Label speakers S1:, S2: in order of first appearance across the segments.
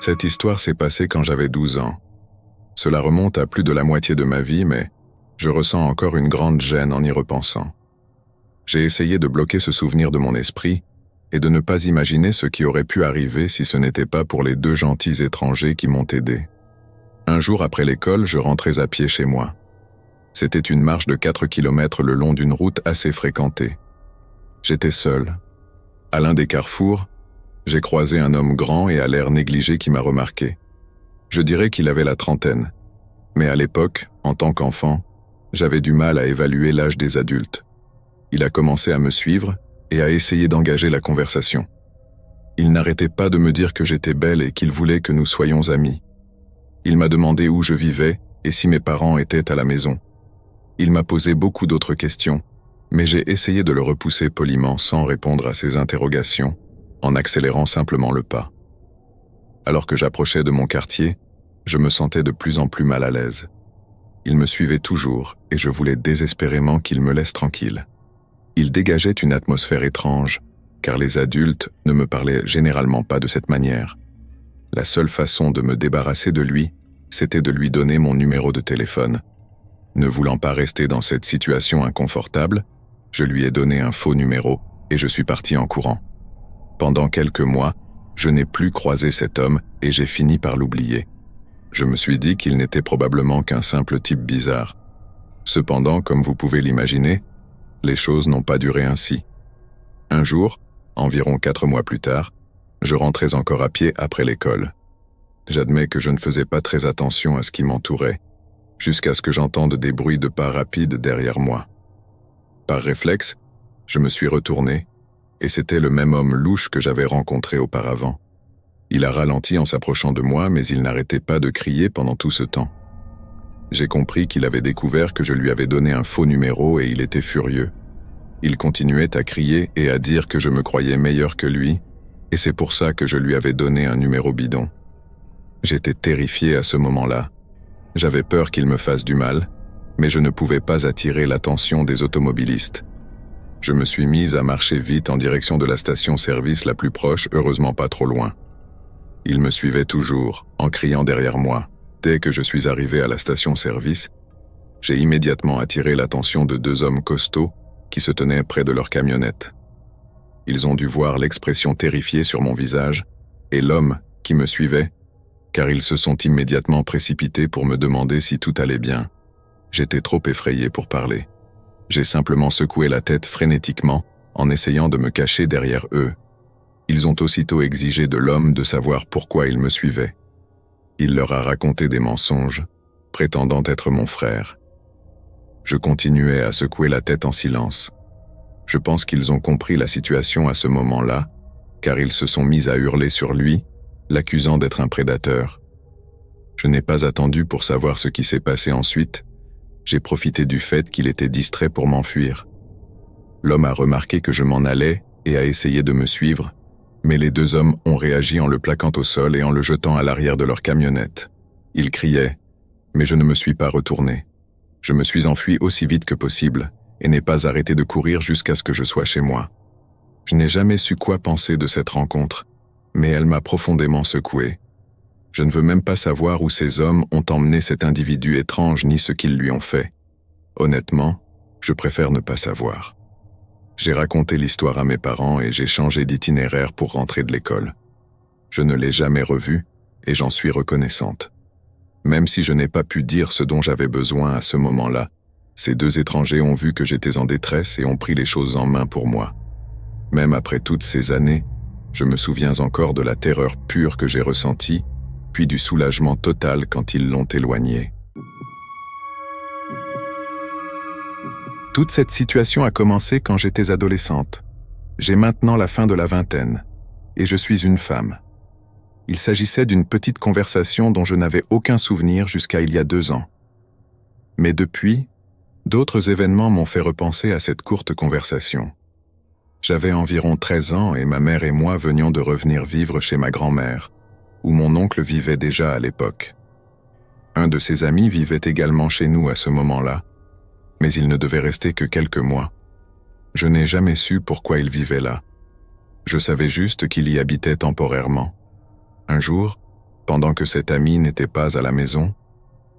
S1: Cette histoire s'est passée quand j'avais 12 ans. Cela remonte à plus de la moitié de ma vie, mais je ressens encore une grande gêne en y repensant. J'ai essayé de bloquer ce souvenir de mon esprit et de ne pas imaginer ce qui aurait pu arriver si ce n'était pas pour les 2 gentils étrangers qui m'ont aidé. Un jour après l'école, je rentrais à pied chez moi. C'était une marche de 4 kilomètres le long d'une route assez fréquentée. J'étais seul. À l'un des carrefours, j'ai croisé un homme grand et à l'air négligé qui m'a remarqué. Je dirais qu'il avait la trentaine, mais à l'époque, en tant qu'enfant, j'avais du mal à évaluer l'âge des adultes. Il a commencé à me suivre et à essayer d'engager la conversation. Il n'arrêtait pas de me dire que j'étais belle et qu'il voulait que nous soyons amis. Il m'a demandé où je vivais et si mes parents étaient à la maison. Il m'a posé beaucoup d'autres questions, mais j'ai essayé de le repousser poliment sans répondre à ses interrogations, en accélérant simplement le pas. Alors que j'approchais de mon quartier, je me sentais de plus en plus mal à l'aise. Il me suivait toujours et je voulais désespérément qu'il me laisse tranquille. Il dégageait une atmosphère étrange, car les adultes ne me parlaient généralement pas de cette manière. La seule façon de me débarrasser de lui, c'était de lui donner mon numéro de téléphone. Ne voulant pas rester dans cette situation inconfortable, je lui ai donné un faux numéro et je suis parti en courant. Pendant quelques mois, je n'ai plus croisé cet homme et j'ai fini par l'oublier. Je me suis dit qu'il n'était probablement qu'un simple type bizarre. Cependant, comme vous pouvez l'imaginer, les choses n'ont pas duré ainsi. Un jour, environ 4 mois plus tard, je rentrais encore à pied après l'école. J'admets que je ne faisais pas très attention à ce qui m'entourait, jusqu'à ce que j'entende des bruits de pas rapides derrière moi. Par réflexe, je me suis retourné, et c'était le même homme louche que j'avais rencontré auparavant. Il a ralenti en s'approchant de moi, mais il n'arrêtait pas de crier pendant tout ce temps. J'ai compris qu'il avait découvert que je lui avais donné un faux numéro et il était furieux. Il continuait à crier et à dire que je me croyais meilleur que lui, et c'est pour ça que je lui avais donné un numéro bidon. J'étais terrifié à ce moment-là. J'avais peur qu'il me fasse du mal, mais je ne pouvais pas attirer l'attention des automobilistes. Je me suis mise à marcher vite en direction de la station-service la plus proche, heureusement pas trop loin. Il me suivait toujours, en criant derrière moi. Dès que je suis arrivé à la station-service, j'ai immédiatement attiré l'attention de 2 hommes costauds qui se tenaient près de leur camionnette. Ils ont dû voir l'expression terrifiée sur mon visage et l'homme qui me suivait, car ils se sont immédiatement précipités pour me demander si tout allait bien. J'étais trop effrayé pour parler. J'ai simplement secoué la tête frénétiquement en essayant de me cacher derrière eux. Ils ont aussitôt exigé de l'homme de savoir pourquoi il me suivait. Il leur a raconté des mensonges, prétendant être mon frère. Je continuais à secouer la tête en silence. Je pense qu'ils ont compris la situation à ce moment-là, car ils se sont mis à hurler sur lui, l'accusant d'être un prédateur. Je n'ai pas attendu pour savoir ce qui s'est passé ensuite. J'ai profité du fait qu'il était distrait pour m'enfuir. L'homme a remarqué que je m'en allais et a essayé de me suivre, mais les 2 hommes ont réagi en le plaquant au sol et en le jetant à l'arrière de leur camionnette. Ils criaient, mais je ne me suis pas retourné. Je me suis enfui aussi vite que possible et n'ai pas arrêté de courir jusqu'à ce que je sois chez moi. Je n'ai jamais su quoi penser de cette rencontre, mais elle m'a profondément secoué. Je ne veux même pas savoir où ces hommes ont emmené cet individu étrange ni ce qu'ils lui ont fait. Honnêtement, je préfère ne pas savoir. J'ai raconté l'histoire à mes parents et j'ai changé d'itinéraire pour rentrer de l'école. Je ne l'ai jamais revu et j'en suis reconnaissante. Même si je n'ai pas pu dire ce dont j'avais besoin à ce moment-là, ces 2 étrangers ont vu que j'étais en détresse et ont pris les choses en main pour moi. Même après toutes ces années, je me souviens encore de la terreur pure que j'ai ressentie, puis du soulagement total quand ils l'ont éloigné. Toute cette situation a commencé quand j'étais adolescente. J'ai maintenant la fin de la vingtaine, et je suis une femme. Il s'agissait d'une petite conversation dont je n'avais aucun souvenir jusqu'à il y a 2 ans. Mais depuis, d'autres événements m'ont fait repenser à cette courte conversation. J'avais environ 13 ans et ma mère et moi venions de revenir vivre chez ma grand-mère, où mon oncle vivait déjà à l'époque. Un de ses amis vivait également chez nous à ce moment-là, mais il ne devait rester que quelques mois. Je n'ai jamais su pourquoi il vivait là. Je savais juste qu'il y habitait temporairement. Un jour, Pendant que cet ami n'était pas à la maison,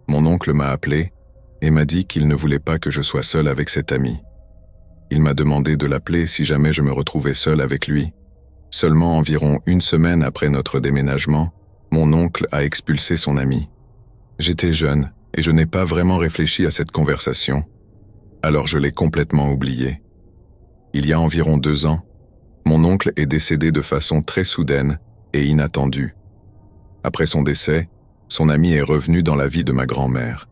S1: mon oncle m'a appelé et m'a dit qu'il ne voulait pas que je sois seul avec cet ami. Il m'a demandé de l'appeler si jamais je me retrouvais seul avec lui. Seulement environ une semaine après notre déménagement, mon oncle a expulsé son ami. J'étais jeune et je n'ai pas vraiment réfléchi à cette conversation, alors je l'ai complètement oublié. Il y a environ 2 ans, mon oncle est décédé de façon très soudaine et inattendue. Après son décès, son ami est revenu dans la vie de ma grand-mère.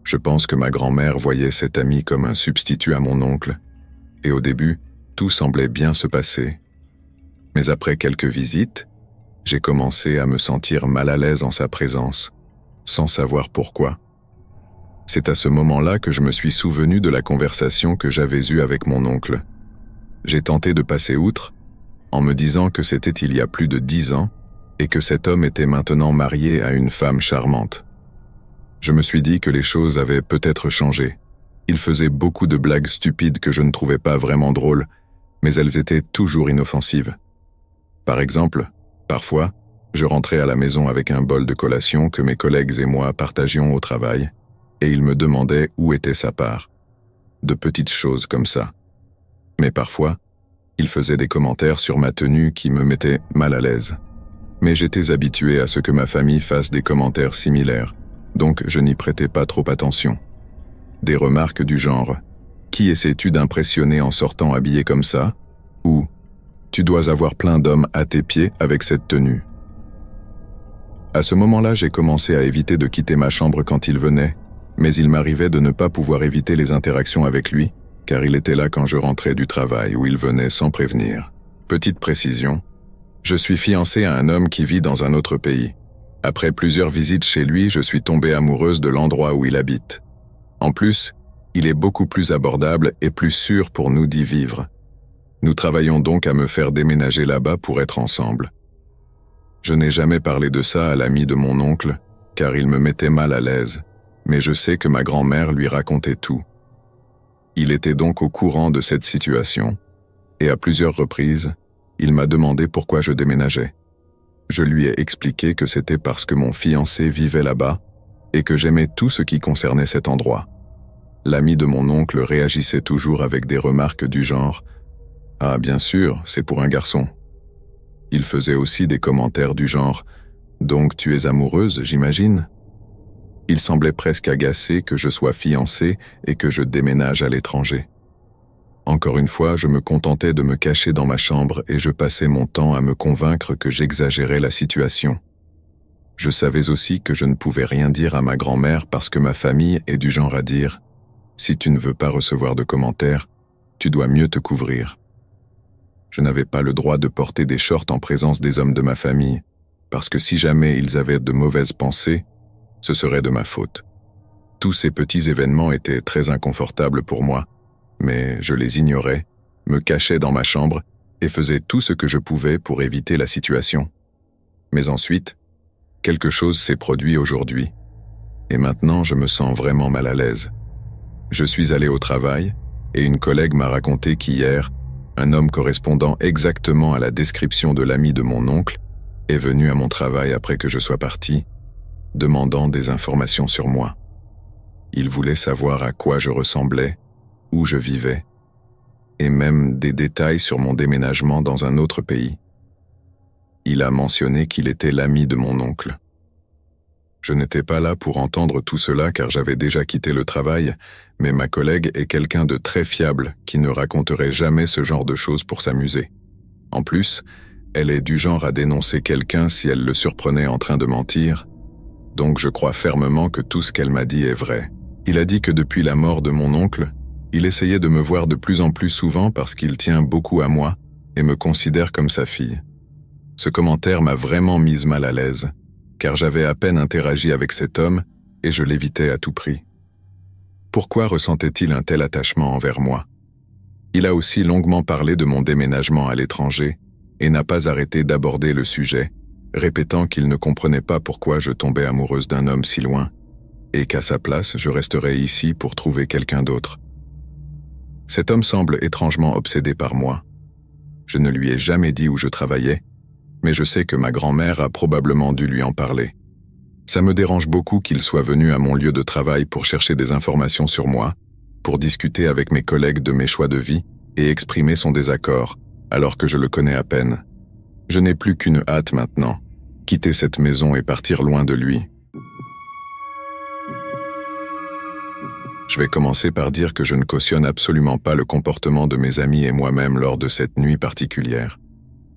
S1: Je pense que ma grand-mère voyait cet ami comme un substitut à mon oncle, et au début, tout semblait bien se passer. Mais après quelques visites, j'ai commencé à me sentir mal à l'aise en sa présence, sans savoir pourquoi. C'est à ce moment-là que je me suis souvenu de la conversation que j'avais eue avec mon oncle. J'ai tenté de passer outre, en me disant que c'était il y a plus de 10 ans, et que cet homme était maintenant marié à une femme charmante. Je me suis dit que les choses avaient peut-être changé. Il faisait beaucoup de blagues stupides que je ne trouvais pas vraiment drôles, mais elles étaient toujours inoffensives. Par exemple, parfois, je rentrais à la maison avec un bol de collation que mes collègues et moi partagions au travail, et il me demandait où était sa part. De petites choses comme ça. Mais parfois, il faisait des commentaires sur ma tenue qui me mettaient mal à l'aise. Mais j'étais habitué à ce que ma famille fasse des commentaires similaires, donc je n'y prêtais pas trop attention. Des remarques du genre « Qui essaies-tu d'impressionner en sortant habillé comme ça ?» ou « Tu dois avoir plein d'hommes à tes pieds avec cette tenue. » À ce moment-là, j'ai commencé à éviter de quitter ma chambre quand il venait, mais il m'arrivait de ne pas pouvoir éviter les interactions avec lui, car il était là quand je rentrais du travail où il venait sans prévenir. Petite précision, je suis fiancé à un homme qui vit dans un autre pays. Après plusieurs visites chez lui, je suis tombée amoureuse de l'endroit où il habite. En plus, il est beaucoup plus abordable et plus sûr pour nous d'y vivre. Nous travaillons donc à me faire déménager là-bas pour être ensemble. Je n'ai jamais parlé de ça à l'ami de mon oncle, car il me mettait mal à l'aise, mais je sais que ma grand-mère lui racontait tout. Il était donc au courant de cette situation, et à plusieurs reprises, il m'a demandé pourquoi je déménageais. Je lui ai expliqué que c'était parce que mon fiancé vivait là-bas et que j'aimais tout ce qui concernait cet endroit. L'ami de mon oncle réagissait toujours avec des remarques du genre « Ah, bien sûr, c'est pour un garçon ». Il faisait aussi des commentaires du genre « Donc tu es amoureuse, j'imagine ?» Il semblait presque agacé que je sois fiancé et que je déménage à l'étranger. Encore une fois, je me contentais de me cacher dans ma chambre et je passais mon temps à me convaincre que j'exagérais la situation. Je savais aussi que je ne pouvais rien dire à ma grand-mère parce que ma famille est du genre à dire « Si tu ne veux pas recevoir de commentaires, tu dois mieux te couvrir ». Je n'avais pas le droit de porter des shorts en présence des hommes de ma famille, parce que si jamais ils avaient de mauvaises pensées, ce serait de ma faute. Tous ces petits événements étaient très inconfortables pour moi, mais je les ignorais, me cachais dans ma chambre et faisais tout ce que je pouvais pour éviter la situation. Mais ensuite, quelque chose s'est produit aujourd'hui, et maintenant je me sens vraiment mal à l'aise. Je suis allé au travail, et une collègue m'a raconté qu'hier, un homme correspondant exactement à la description de l'ami de mon oncle est venu à mon travail après que je sois parti, demandant des informations sur moi. Il voulait savoir à quoi je ressemblais, où je vivais, et même des détails sur mon déménagement dans un autre pays. Il a mentionné qu'il était l'ami de mon oncle. Je n'étais pas là pour entendre tout cela car j'avais déjà quitté le travail, mais ma collègue est quelqu'un de très fiable qui ne raconterait jamais ce genre de choses pour s'amuser. En plus, elle est du genre à dénoncer quelqu'un si elle le surprenait en train de mentir, donc je crois fermement que tout ce qu'elle m'a dit est vrai. Il a dit que depuis la mort de mon oncle, il essayait de me voir de plus en plus souvent parce qu'il tient beaucoup à moi et me considère comme sa fille. Ce commentaire m'a vraiment mise mal à l'aise, car j'avais à peine interagi avec cet homme et je l'évitais à tout prix. Pourquoi ressentait-il un tel attachement envers moi? Il a aussi longuement parlé de mon déménagement à l'étranger et n'a pas arrêté d'aborder le sujet, répétant qu'il ne comprenait pas pourquoi je tombais amoureuse d'un homme si loin et qu'à sa place, je resterais ici pour trouver quelqu'un d'autre. Cet homme semble étrangement obsédé par moi. Je ne lui ai jamais dit où je travaillais, mais je sais que ma grand-mère a probablement dû lui en parler. Ça me dérange beaucoup qu'il soit venu à mon lieu de travail pour chercher des informations sur moi, pour discuter avec mes collègues de mes choix de vie et exprimer son désaccord, alors que je le connais à peine. Je n'ai plus qu'une hâte maintenant, quitter cette maison et partir loin de lui. Je vais commencer par dire que je ne cautionne absolument pas le comportement de mes amis et moi-même lors de cette nuit particulière.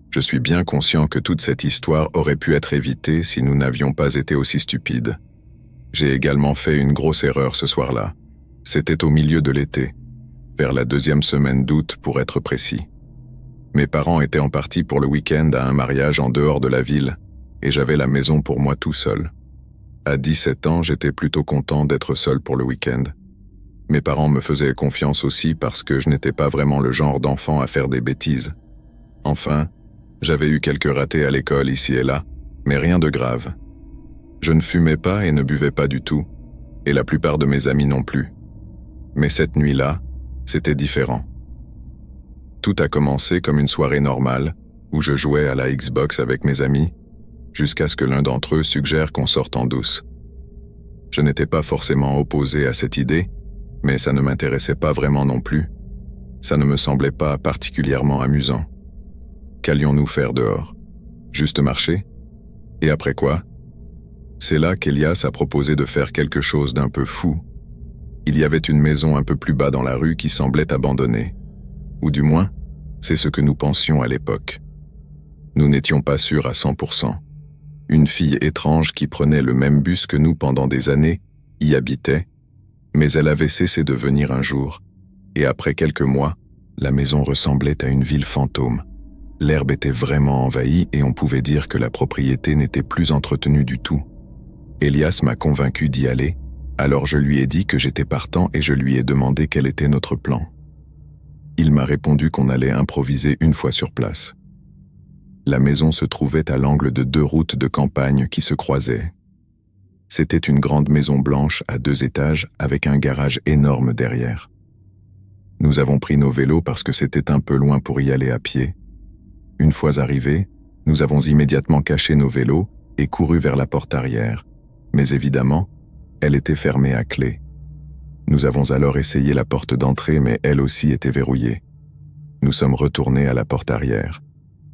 S1: Je suis bien conscient que toute cette histoire aurait pu être évitée si nous n'avions pas été aussi stupides. J'ai également fait une grosse erreur ce soir-là. C'était au milieu de l'été, vers la 2e semaine d'août pour être précis. Mes parents étaient en partie pour le week-end à un mariage en dehors de la ville, et j'avais la maison pour moi tout seul. À 17 ans, j'étais plutôt content d'être seul pour le week-end. Mes parents me faisaient confiance aussi parce que je n'étais pas vraiment le genre d'enfant à faire des bêtises. Enfin, j'avais eu quelques ratés à l'école ici et là, mais rien de grave. Je ne fumais pas et ne buvais pas du tout, et la plupart de mes amis non plus. Mais cette nuit-là, c'était différent. Tout a commencé comme une soirée normale, où je jouais à la Xbox avec mes amis, jusqu'à ce que l'un d'entre eux suggère qu'on sorte en douce. Je n'étais pas forcément opposé à cette idée, mais ça ne m'intéressait pas vraiment non plus. Ça ne me semblait pas particulièrement amusant. Qu'allions-nous faire dehors? Juste marcher? Et après quoi? C'est là qu'Elias a proposé de faire quelque chose d'un peu fou. Il y avait une maison un peu plus bas dans la rue qui semblait abandonnée. Ou du moins, c'est ce que nous pensions à l'époque. Nous n'étions pas sûrs à 100%. Une fille étrange qui prenait le même bus que nous pendant des années y habitait, mais elle avait cessé de venir un jour, et après quelques mois, la maison ressemblait à une ville fantôme. L'herbe était vraiment envahie et on pouvait dire que la propriété n'était plus entretenue du tout. Elias m'a convaincu d'y aller, alors je lui ai dit que j'étais partant et je lui ai demandé quel était notre plan. Il m'a répondu qu'on allait improviser une fois sur place. La maison se trouvait à l'angle de 2 routes de campagne qui se croisaient. C'était une grande maison blanche à 2 étages avec un garage énorme derrière. Nous avons pris nos vélos parce que c'était un peu loin pour y aller à pied. Une fois arrivés, nous avons immédiatement caché nos vélos et couru vers la porte arrière. Mais évidemment, elle était fermée à clé. Nous avons alors essayé la porte d'entrée, mais elle aussi était verrouillée. Nous sommes retournés à la porte arrière,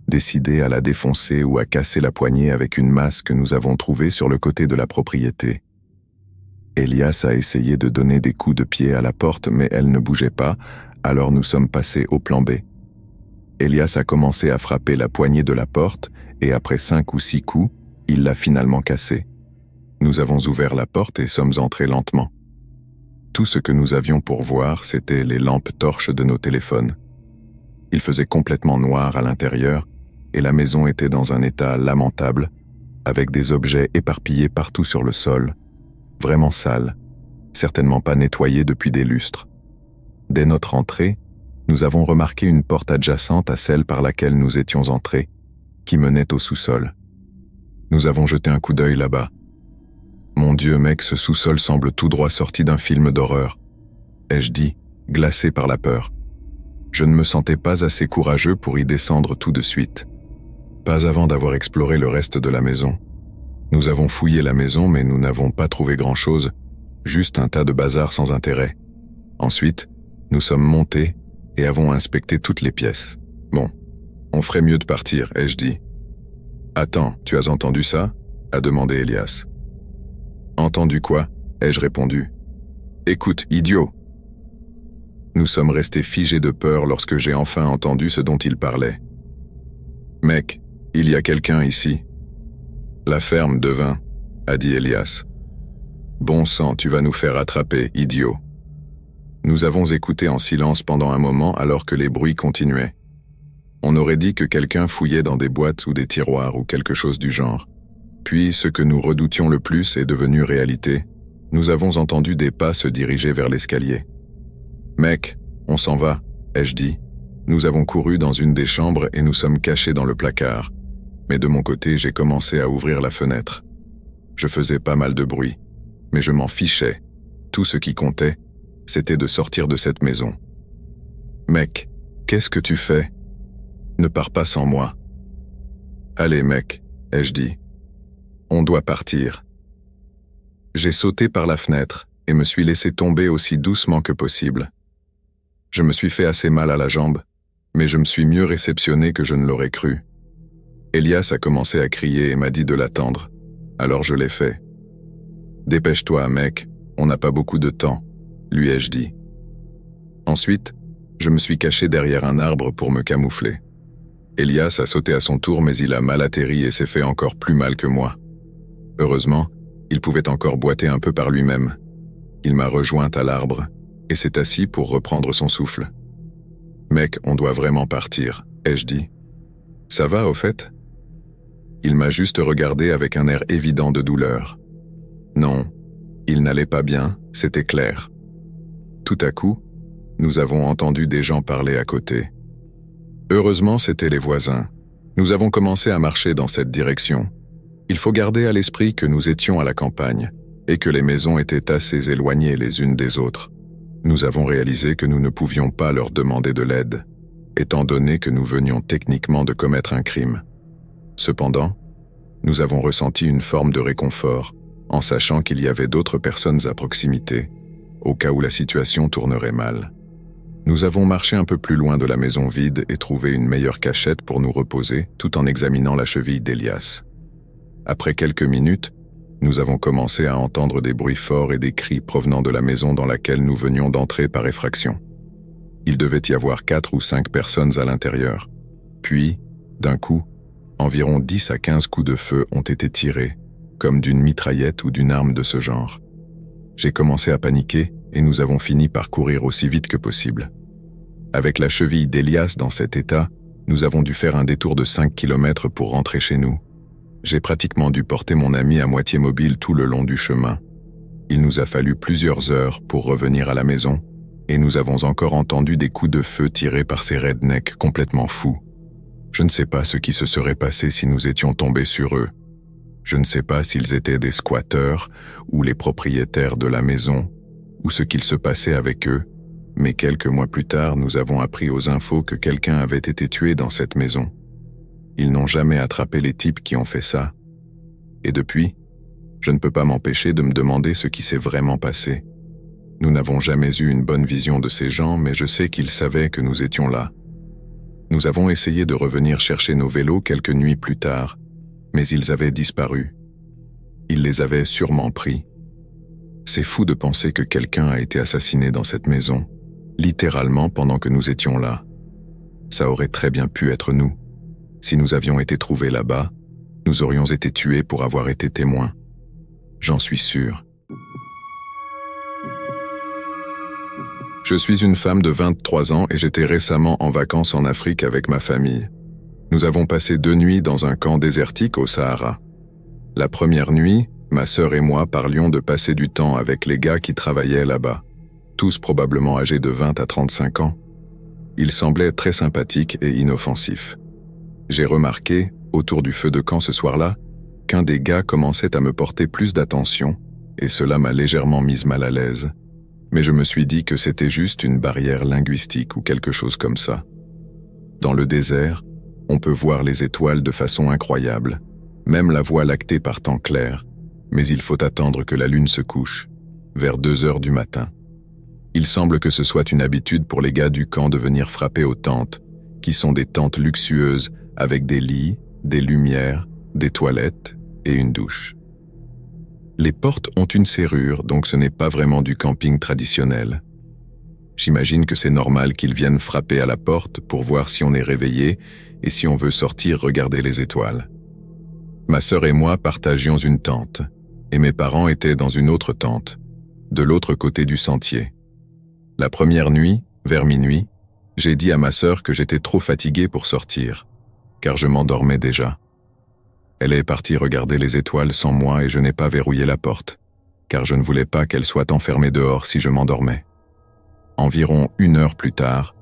S1: décidés à la défoncer ou à casser la poignée avec une masse que nous avons trouvée sur le côté de la propriété. Elias a essayé de donner des coups de pied à la porte, mais elle ne bougeait pas, alors nous sommes passés au plan B. Elias a commencé à frapper la poignée de la porte, et après 5 ou 6 coups, il l'a finalement cassée. Nous avons ouvert la porte et sommes entrés lentement. Tout ce que nous avions pour voir, c'était les lampes torches de nos téléphones. Il faisait complètement noir à l'intérieur, et la maison était dans un état lamentable, avec des objets éparpillés partout sur le sol, vraiment sales, certainement pas nettoyés depuis des lustres. Dès notre entrée, nous avons remarqué une porte adjacente à celle par laquelle nous étions entrés, qui menait au sous-sol. Nous avons jeté un coup d'œil là-bas. Mon Dieu, mec, ce sous-sol semble tout droit sorti d'un film d'horreur, ai-je dit, glacé par la peur. Je ne me sentais pas assez courageux pour y descendre tout de suite. Pas avant d'avoir exploré le reste de la maison. Nous avons fouillé la maison, mais nous n'avons pas trouvé grand-chose, juste un tas de bazar sans intérêt. Ensuite, nous sommes montés et avons inspecté toutes les pièces. Bon, on ferait mieux de partir, ai-je dit. Attends, tu as entendu ça? A demandé Elias. Entendu quoi? Ai-je répondu. Écoute, idiot! Nous sommes restés figés de peur lorsque j'ai enfin entendu ce dont il parlait. Mec, il y a quelqu'un ici. La ferme devint, a dit Elias. Bon sang, tu vas nous faire attraper, idiot. Nous avons écouté en silence pendant un moment alors que les bruits continuaient. On aurait dit que quelqu'un fouillait dans des boîtes ou des tiroirs ou quelque chose du genre. Puis, ce que nous redoutions le plus est devenu réalité. Nous avons entendu des pas se diriger vers l'escalier. Mec, on s'en va, ai-je dit. Nous avons couru dans une des chambres et nous sommes cachés dans le placard. Mais de mon côté, j'ai commencé à ouvrir la fenêtre. Je faisais pas mal de bruit, mais je m'en fichais. Tout ce qui comptait, c'était de sortir de cette maison. Mec, qu'est-ce que tu fais? Ne pars pas sans moi. Allez, mec, ai-je dit. On doit partir. J'ai sauté par la fenêtre et me suis laissé tomber aussi doucement que possible. Je me suis fait assez mal à la jambe, mais je me suis mieux réceptionné que je ne l'aurais cru. Elias a commencé à crier et m'a dit de l'attendre, alors je l'ai fait. Dépêche-toi, mec, on n'a pas beaucoup de temps, lui ai-je dit. Ensuite, je me suis caché derrière un arbre pour me camoufler. Elias a sauté à son tour, mais il a mal atterri et s'est fait encore plus mal que moi. Heureusement, il pouvait encore boiter un peu par lui-même. Il m'a rejoint à l'arbre et s'est assis pour reprendre son souffle. Mec, on doit vraiment partir, ai-je dit. Ça va, au fait? Il m'a juste regardé avec un air évident de douleur. Non, il n'allait pas bien, c'était clair. Tout à coup, nous avons entendu des gens parler à côté. Heureusement, c'étaient les voisins. Nous avons commencé à marcher dans cette direction. Il faut garder à l'esprit que nous étions à la campagne et que les maisons étaient assez éloignées les unes des autres. Nous avons réalisé que nous ne pouvions pas leur demander de l'aide, étant donné que nous venions techniquement de commettre un crime. Cependant, nous avons ressenti une forme de réconfort en sachant qu'il y avait d'autres personnes à proximité, au cas où la situation tournerait mal. Nous avons marché un peu plus loin de la maison vide et trouvé une meilleure cachette pour nous reposer tout en examinant la cheville d'Elias. Après quelques minutes, nous avons commencé à entendre des bruits forts et des cris provenant de la maison dans laquelle nous venions d'entrer par effraction. Il devait y avoir 4 ou 5 personnes à l'intérieur. Puis, d'un coup, environ 10 à 15 coups de feu ont été tirés, comme d'une mitraillette ou d'une arme de ce genre. J'ai commencé à paniquer et nous avons fini par courir aussi vite que possible. Avec la cheville d'Elias dans cet état, nous avons dû faire un détour de 5 km pour rentrer chez nous. J'ai pratiquement dû porter mon ami à moitié mobile tout le long du chemin. Il nous a fallu plusieurs heures pour revenir à la maison, et nous avons encore entendu des coups de feu tirés par ces rednecks complètement fous. Je ne sais pas ce qui se serait passé si nous étions tombés sur eux. Je ne sais pas s'ils étaient des squatteurs ou les propriétaires de la maison, ou ce qu'il se passait avec eux, mais quelques mois plus tard, nous avons appris aux infos que quelqu'un avait été tué dans cette maison. Ils n'ont jamais attrapé les types qui ont fait ça. Et depuis, je ne peux pas m'empêcher de me demander ce qui s'est vraiment passé. Nous n'avons jamais eu une bonne vision de ces gens, mais je sais qu'ils savaient que nous étions là. Nous avons essayé de revenir chercher nos vélos quelques nuits plus tard, mais ils avaient disparu. Ils les avaient sûrement pris. C'est fou de penser que quelqu'un a été assassiné dans cette maison, littéralement pendant que nous étions là. Ça aurait très bien pu être nous. Si nous avions été trouvés là-bas, nous aurions été tués pour avoir été témoins. J'en suis sûr. Je suis une femme de 23 ans et j'étais récemment en vacances en Afrique avec ma famille. Nous avons passé 2 nuits dans un camp désertique au Sahara. La première nuit, ma sœur et moi parlions de passer du temps avec les gars qui travaillaient là-bas, tous probablement âgés de 20 à 35 ans. Ils semblaient très sympathiques et inoffensifs. J'ai remarqué, autour du feu de camp ce soir-là, qu'un des gars commençait à me porter plus d'attention, et cela m'a légèrement mise mal à l'aise. Mais je me suis dit que c'était juste une barrière linguistique ou quelque chose comme ça. Dans le désert, on peut voir les étoiles de façon incroyable, même la Voie lactée par temps clair, mais il faut attendre que la lune se couche, vers 2 heures du matin. Il semble que ce soit une habitude pour les gars du camp de venir frapper aux tentes, qui sont des tentes luxueuses avec des lits, des lumières, des toilettes et une douche. Les portes ont une serrure, donc ce n'est pas vraiment du camping traditionnel. J'imagine que c'est normal qu'ils viennent frapper à la porte pour voir si on est réveillé et si on veut sortir regarder les étoiles. Ma sœur et moi partagions une tente, et mes parents étaient dans une autre tente, de l'autre côté du sentier. La première nuit, vers minuit, j'ai dit à ma sœur que j'étais trop fatigué pour sortir, car je m'endormais déjà. Elle est partie regarder les étoiles sans moi et je n'ai pas verrouillé la porte, car je ne voulais pas qu'elle soit enfermée dehors si je m'endormais. Environ 1 heure plus tard,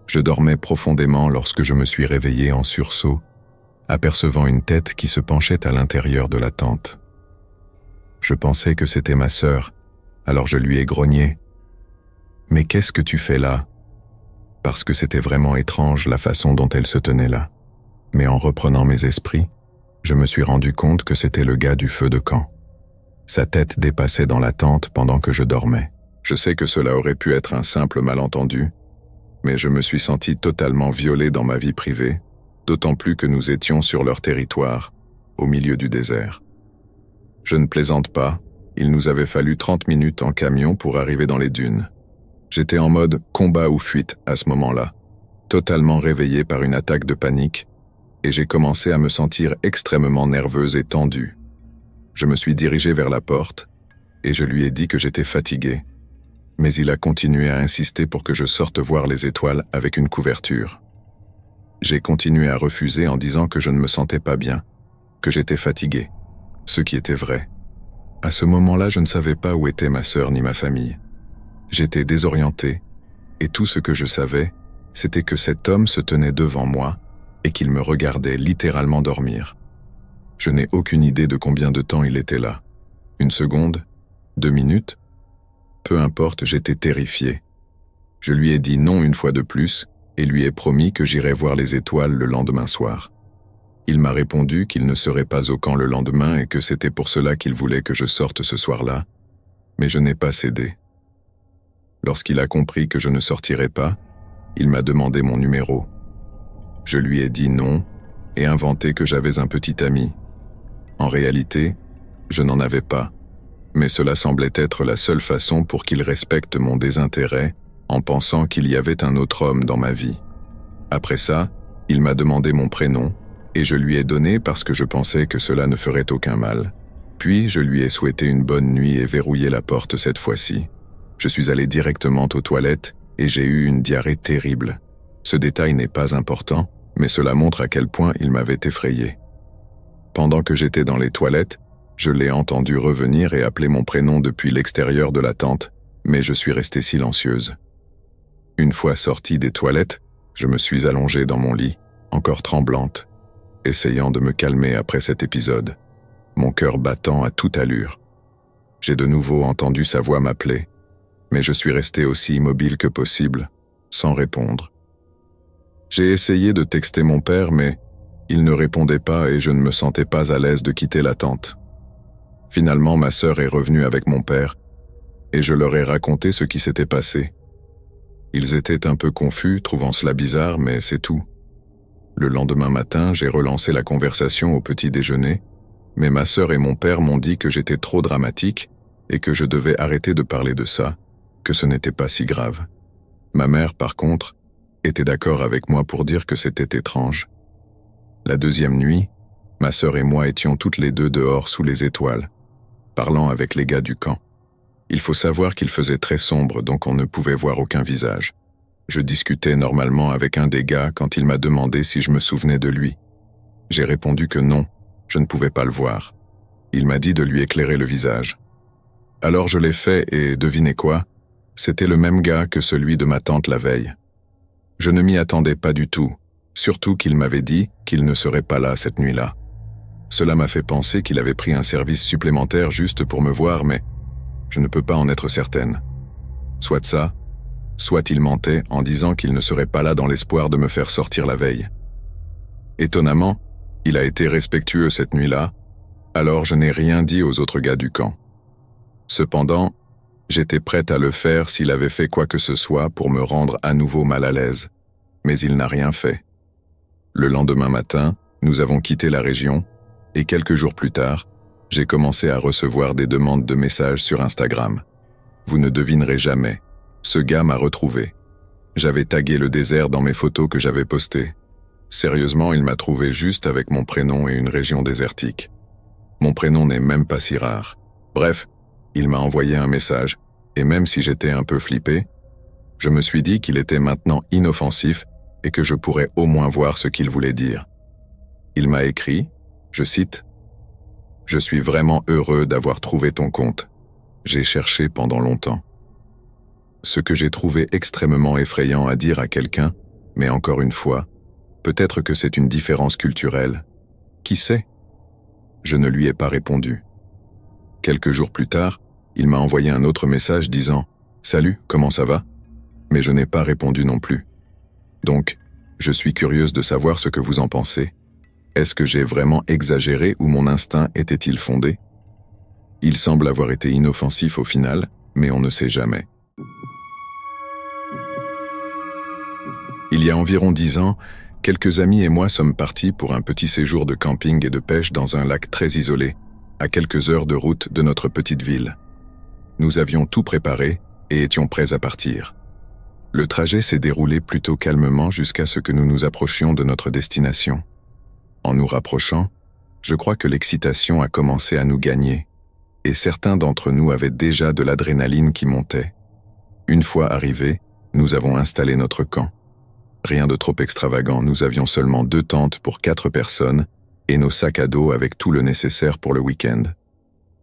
S1: je dormais profondément lorsque je me suis réveillé en sursaut, apercevant une tête qui se penchait à l'intérieur de la tente. Je pensais que c'était ma sœur, alors je lui ai grogné. « Mais qu'est-ce que tu fais là ?» Parce que c'était vraiment étrange la façon dont elle se tenait là. Mais en reprenant mes esprits, Je me suis rendu compte que c'était le gars du feu de camp. Sa tête dépassait dans la tente pendant que je dormais. Je sais que cela aurait pu être un simple malentendu, mais je me suis senti totalement violé dans ma vie privée, d'autant plus que nous étions sur leur territoire, au milieu du désert. Je ne plaisante pas, il nous avait fallu 30 minutes en camion pour arriver dans les dunes. J'étais en mode combat ou fuite à ce moment-là, totalement réveillé par une attaque de panique, et j'ai commencé à me sentir extrêmement nerveuse et tendue. Je me suis dirigé vers la porte, et je lui ai dit que j'étais fatigué, mais il a continué à insister pour que je sorte voir les étoiles avec une couverture. J'ai continué à refuser en disant que je ne me sentais pas bien, que j'étais fatigué, ce qui était vrai. À ce moment-là, je ne savais pas où était ma sœur ni ma famille. J'étais désorienté, et tout ce que je savais, c'était que cet homme se tenait devant moi et qu'il me regardait littéralement dormir. Je n'ai aucune idée de combien de temps il était là. 1 seconde? 2 minutes? Peu importe, j'étais terrifié. Je lui ai dit non une fois de plus et lui ai promis que j'irais voir les étoiles le lendemain soir. Il m'a répondu qu'il ne serait pas au camp le lendemain et que c'était pour cela qu'il voulait que je sorte ce soir-là, mais je n'ai pas cédé. Lorsqu'il a compris que je ne sortirais pas, il m'a demandé mon numéro. Je lui ai dit non et inventé que j'avais un petit ami. En réalité, je n'en avais pas, mais cela semblait être la seule façon pour qu'il respecte mon désintérêt en pensant qu'il y avait un autre homme dans ma vie. Après ça, il m'a demandé mon prénom et je lui ai donné parce que je pensais que cela ne ferait aucun mal. Puis je lui ai souhaité une bonne nuit et verrouillé la porte cette fois-ci. Je suis allé directement aux toilettes et j'ai eu une diarrhée terrible. Ce détail n'est pas important, mais cela montre à quel point il m'avait effrayé. Pendant que j'étais dans les toilettes, je l'ai entendu revenir et appeler mon prénom depuis l'extérieur de la tente, mais je suis restée silencieuse. Une fois sortie des toilettes, je me suis allongée dans mon lit, encore tremblante, essayant de me calmer après cet épisode, mon cœur battant à toute allure. J'ai de nouveau entendu sa voix m'appeler, mais je suis restée aussi immobile que possible, sans répondre. J'ai essayé de texter mon père, mais il ne répondait pas et je ne me sentais pas à l'aise de quitter la tente. Finalement, ma sœur est revenue avec mon père, et je leur ai raconté ce qui s'était passé. Ils étaient un peu confus, trouvant cela bizarre, mais c'est tout. Le lendemain matin, j'ai relancé la conversation au petit déjeuner, mais ma sœur et mon père m'ont dit que j'étais trop dramatique et que je devais arrêter de parler de ça, que ce n'était pas si grave. Ma mère, par contre, était d'accord avec moi pour dire que c'était étrange. La deuxième nuit, ma sœur et moi étions toutes les deux dehors sous les étoiles, parlant avec les gars du camp. Il faut savoir qu'il faisait très sombre, donc on ne pouvait voir aucun visage. Je discutais normalement avec un des gars quand il m'a demandé si je me souvenais de lui. J'ai répondu que non, je ne pouvais pas le voir. Il m'a dit de lui éclairer le visage. Alors je l'ai fait et devinez quoi? C'était le même gars que celui de ma tante la veille. Je ne m'y attendais pas du tout, surtout qu'il m'avait dit qu'il ne serait pas là cette nuit-là. Cela m'a fait penser qu'il avait pris un service supplémentaire juste pour me voir, mais je ne peux pas en être certaine. Soit ça, soit il mentait en disant qu'il ne serait pas là dans l'espoir de me faire sortir la veille. Étonnamment, il a été respectueux cette nuit-là, alors je n'ai rien dit aux autres gars du camp. Cependant, j'étais prête à le faire s'il avait fait quoi que ce soit pour me rendre à nouveau mal à l'aise, mais il n'a rien fait. Le lendemain matin, nous avons quitté la région, et quelques jours plus tard, j'ai commencé à recevoir des demandes de messages sur Instagram. Vous ne devinerez jamais, ce gars m'a retrouvé. J'avais tagué le désert dans mes photos que j'avais postées. Sérieusement, il m'a trouvé juste avec mon prénom et une région désertique. Mon prénom n'est même pas si rare. Bref, il m'a envoyé un message, et même si j'étais un peu flippé, je me suis dit qu'il était maintenant inoffensif et que je pourrais au moins voir ce qu'il voulait dire. Il m'a écrit, je cite, « Je suis vraiment heureux d'avoir trouvé ton compte. J'ai cherché pendant longtemps. » Ce que j'ai trouvé extrêmement effrayant à dire à quelqu'un, mais encore une fois, peut-être que c'est une différence culturelle. Qui sait? Je ne lui ai pas répondu. Quelques jours plus tard, il m'a envoyé un autre message disant « Salut, comment ça va ?» Mais je n'ai pas répondu non plus. Donc, je suis curieuse de savoir ce que vous en pensez. Est-ce que j'ai vraiment exagéré ou mon instinct était-il fondé? Il semble avoir été inoffensif au final, mais on ne sait jamais. Il y a environ 10 ans, quelques amis et moi sommes partis pour un petit séjour de camping et de pêche dans un lac très isolé, à quelques heures de route de notre petite ville. Nous avions tout préparé et étions prêts à partir. Le trajet s'est déroulé plutôt calmement jusqu'à ce que nous nous approchions de notre destination. En nous rapprochant, je crois que l'excitation a commencé à nous gagner, et certains d'entre nous avaient déjà de l'adrénaline qui montait. Une fois arrivés, nous avons installé notre camp. Rien de trop extravagant, nous avions seulement 2 tentes pour 4 personnes et nos sacs à dos avec tout le nécessaire pour le week-end.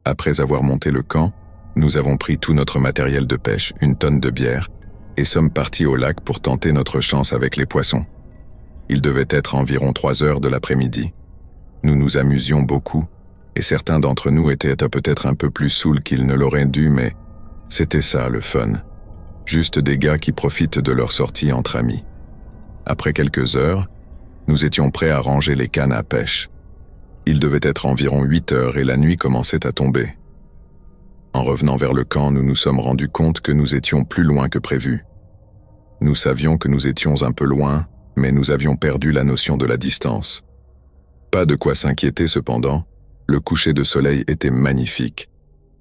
S1: Après avoir monté le camp, nous avons pris tout notre matériel de pêche, 1 tonne de bière, et sommes partis au lac pour tenter notre chance avec les poissons. Il devait être environ 3 heures de l'après-midi. Nous nous amusions beaucoup, et certains d'entre nous étaient peut-être un peu plus saouls qu'ils ne l'auraient dû, mais c'était ça le fun. Juste des gars qui profitent de leur sortie entre amis. Après quelques heures, nous étions prêts à ranger les cannes à pêche. Il devait être environ 8 heures et la nuit commençait à tomber. En revenant vers le camp, nous nous sommes rendus compte que nous étions plus loin que prévu. Nous savions que nous étions un peu loin, mais nous avions perdu la notion de la distance. Pas de quoi s'inquiéter cependant, le coucher de soleil était magnifique,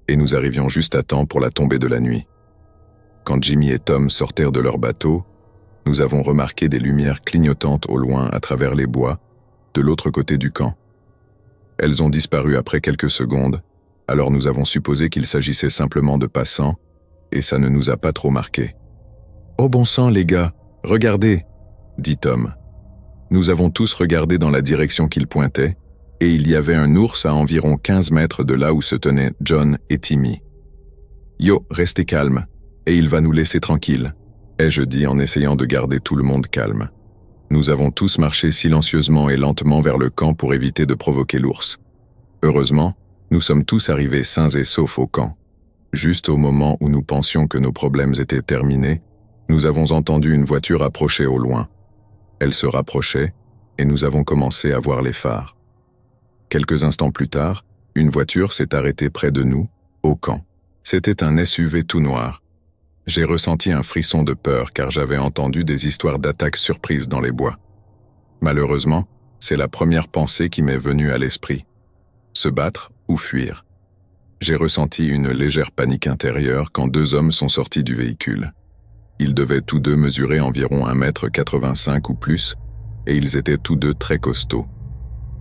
S1: et nous arrivions juste à temps pour la tombée de la nuit. Quand Jimmy et Tom sortirent de leur bateau, nous avons remarqué des lumières clignotantes au loin à travers les bois, de l'autre côté du camp. Elles ont disparu après quelques secondes, alors nous avons supposé qu'il s'agissait simplement de passants, et ça ne nous a pas trop marqué. « Oh bon sang les gars, regardez !» dit Tom. Nous avons tous regardé dans la direction qu'il pointait, et il y avait un ours à environ 15 mètres de là où se tenaient John et Timmy. « Yo, restez calme, et il va nous laisser tranquilles », ai-je dit en essayant de garder tout le monde calme. Nous avons tous marché silencieusement et lentement vers le camp pour éviter de provoquer l'ours. Heureusement, nous sommes tous arrivés sains et saufs au camp. Juste au moment où nous pensions que nos problèmes étaient terminés, nous avons entendu une voiture approcher au loin. Elle se rapprochait, et nous avons commencé à voir les phares. Quelques instants plus tard, une voiture s'est arrêtée près de nous, au camp. C'était un SUV tout noir. J'ai ressenti un frisson de peur car j'avais entendu des histoires d'attaques surprises dans les bois. Malheureusement, c'est la première pensée qui m'est venue à l'esprit. Se battre ou fuir. J'ai ressenti une légère panique intérieure quand 2 hommes sont sortis du véhicule. Ils devaient tous deux mesurer environ 1,85 m ou plus, et ils étaient tous deux très costauds.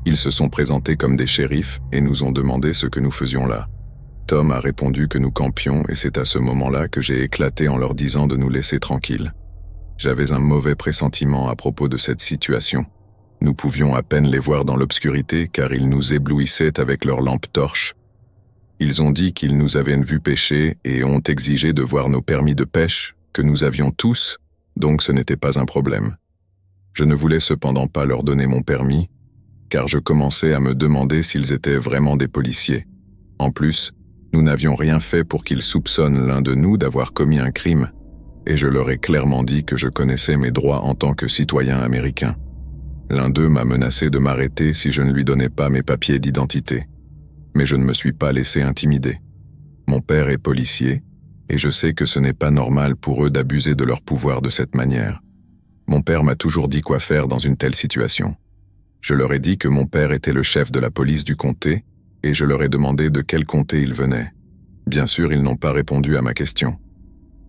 S1: Ils se sont présentés comme des shérifs et nous ont demandé ce que nous faisions là. Tom a répondu que nous campions et c'est à ce moment-là que j'ai éclaté en leur disant de nous laisser tranquilles. J'avais un mauvais pressentiment à propos de cette situation. Nous pouvions à peine les voir dans l'obscurité car ils nous éblouissaient avec leurs lampes torches. Ils ont dit qu'ils nous avaient vus pêcher et ont exigé de voir nos permis de pêche, que nous avions tous, donc ce n'était pas un problème. Je ne voulais cependant pas leur donner mon permis, car je commençais à me demander s'ils étaient vraiment des policiers. En plus, nous n'avions rien fait pour qu'ils soupçonnent l'un de nous d'avoir commis un crime, et je leur ai clairement dit que je connaissais mes droits en tant que citoyen américain. L'un d'eux m'a menacé de m'arrêter si je ne lui donnais pas mes papiers d'identité. Mais je ne me suis pas laissé intimider. Mon père est policier, et je sais que ce n'est pas normal pour eux d'abuser de leur pouvoir de cette manière. Mon père m'a toujours dit quoi faire dans une telle situation. Je leur ai dit que mon père était le chef de la police du comté, et je leur ai demandé de quel comté ils venaient. Bien sûr, ils n'ont pas répondu à ma question.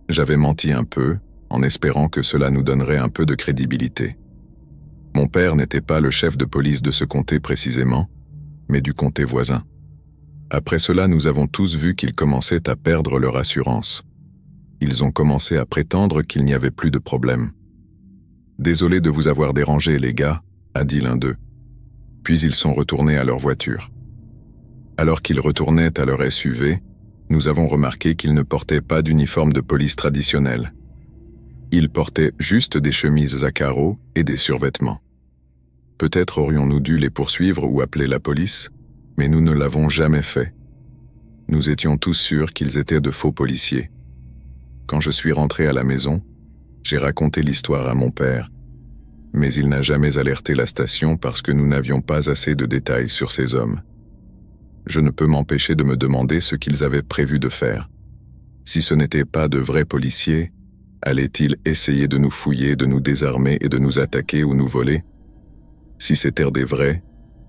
S1: J'avais menti un peu, en espérant que cela nous donnerait un peu de crédibilité. Mon père n'était pas le chef de police de ce comté précisément, mais du comté voisin. Après cela, nous avons tous vu qu'ils commençaient à perdre leur assurance. Ils ont commencé à prétendre qu'il n'y avait plus de problème. « Désolé de vous avoir dérangé, les gars », a dit l'un d'eux. Puis ils sont retournés à leur voiture. Alors qu'ils retournaient à leur SUV, nous avons remarqué qu'ils ne portaient pas d'uniforme de police traditionnel. Ils portaient juste des chemises à carreaux et des survêtements. Peut-être aurions-nous dû les poursuivre ou appeler la police, mais nous ne l'avons jamais fait. Nous étions tous sûrs qu'ils étaient de faux policiers. Quand je suis rentré à la maison, j'ai raconté l'histoire à mon père, mais il n'a jamais alerté la station parce que nous n'avions pas assez de détails sur ces hommes. Je ne peux m'empêcher de me demander ce qu'ils avaient prévu de faire. Si ce n'étaient pas de vrais policiers, allaient-ils essayer de nous fouiller, de nous désarmer et de nous attaquer ou nous voler? Si c'étaient des vrais,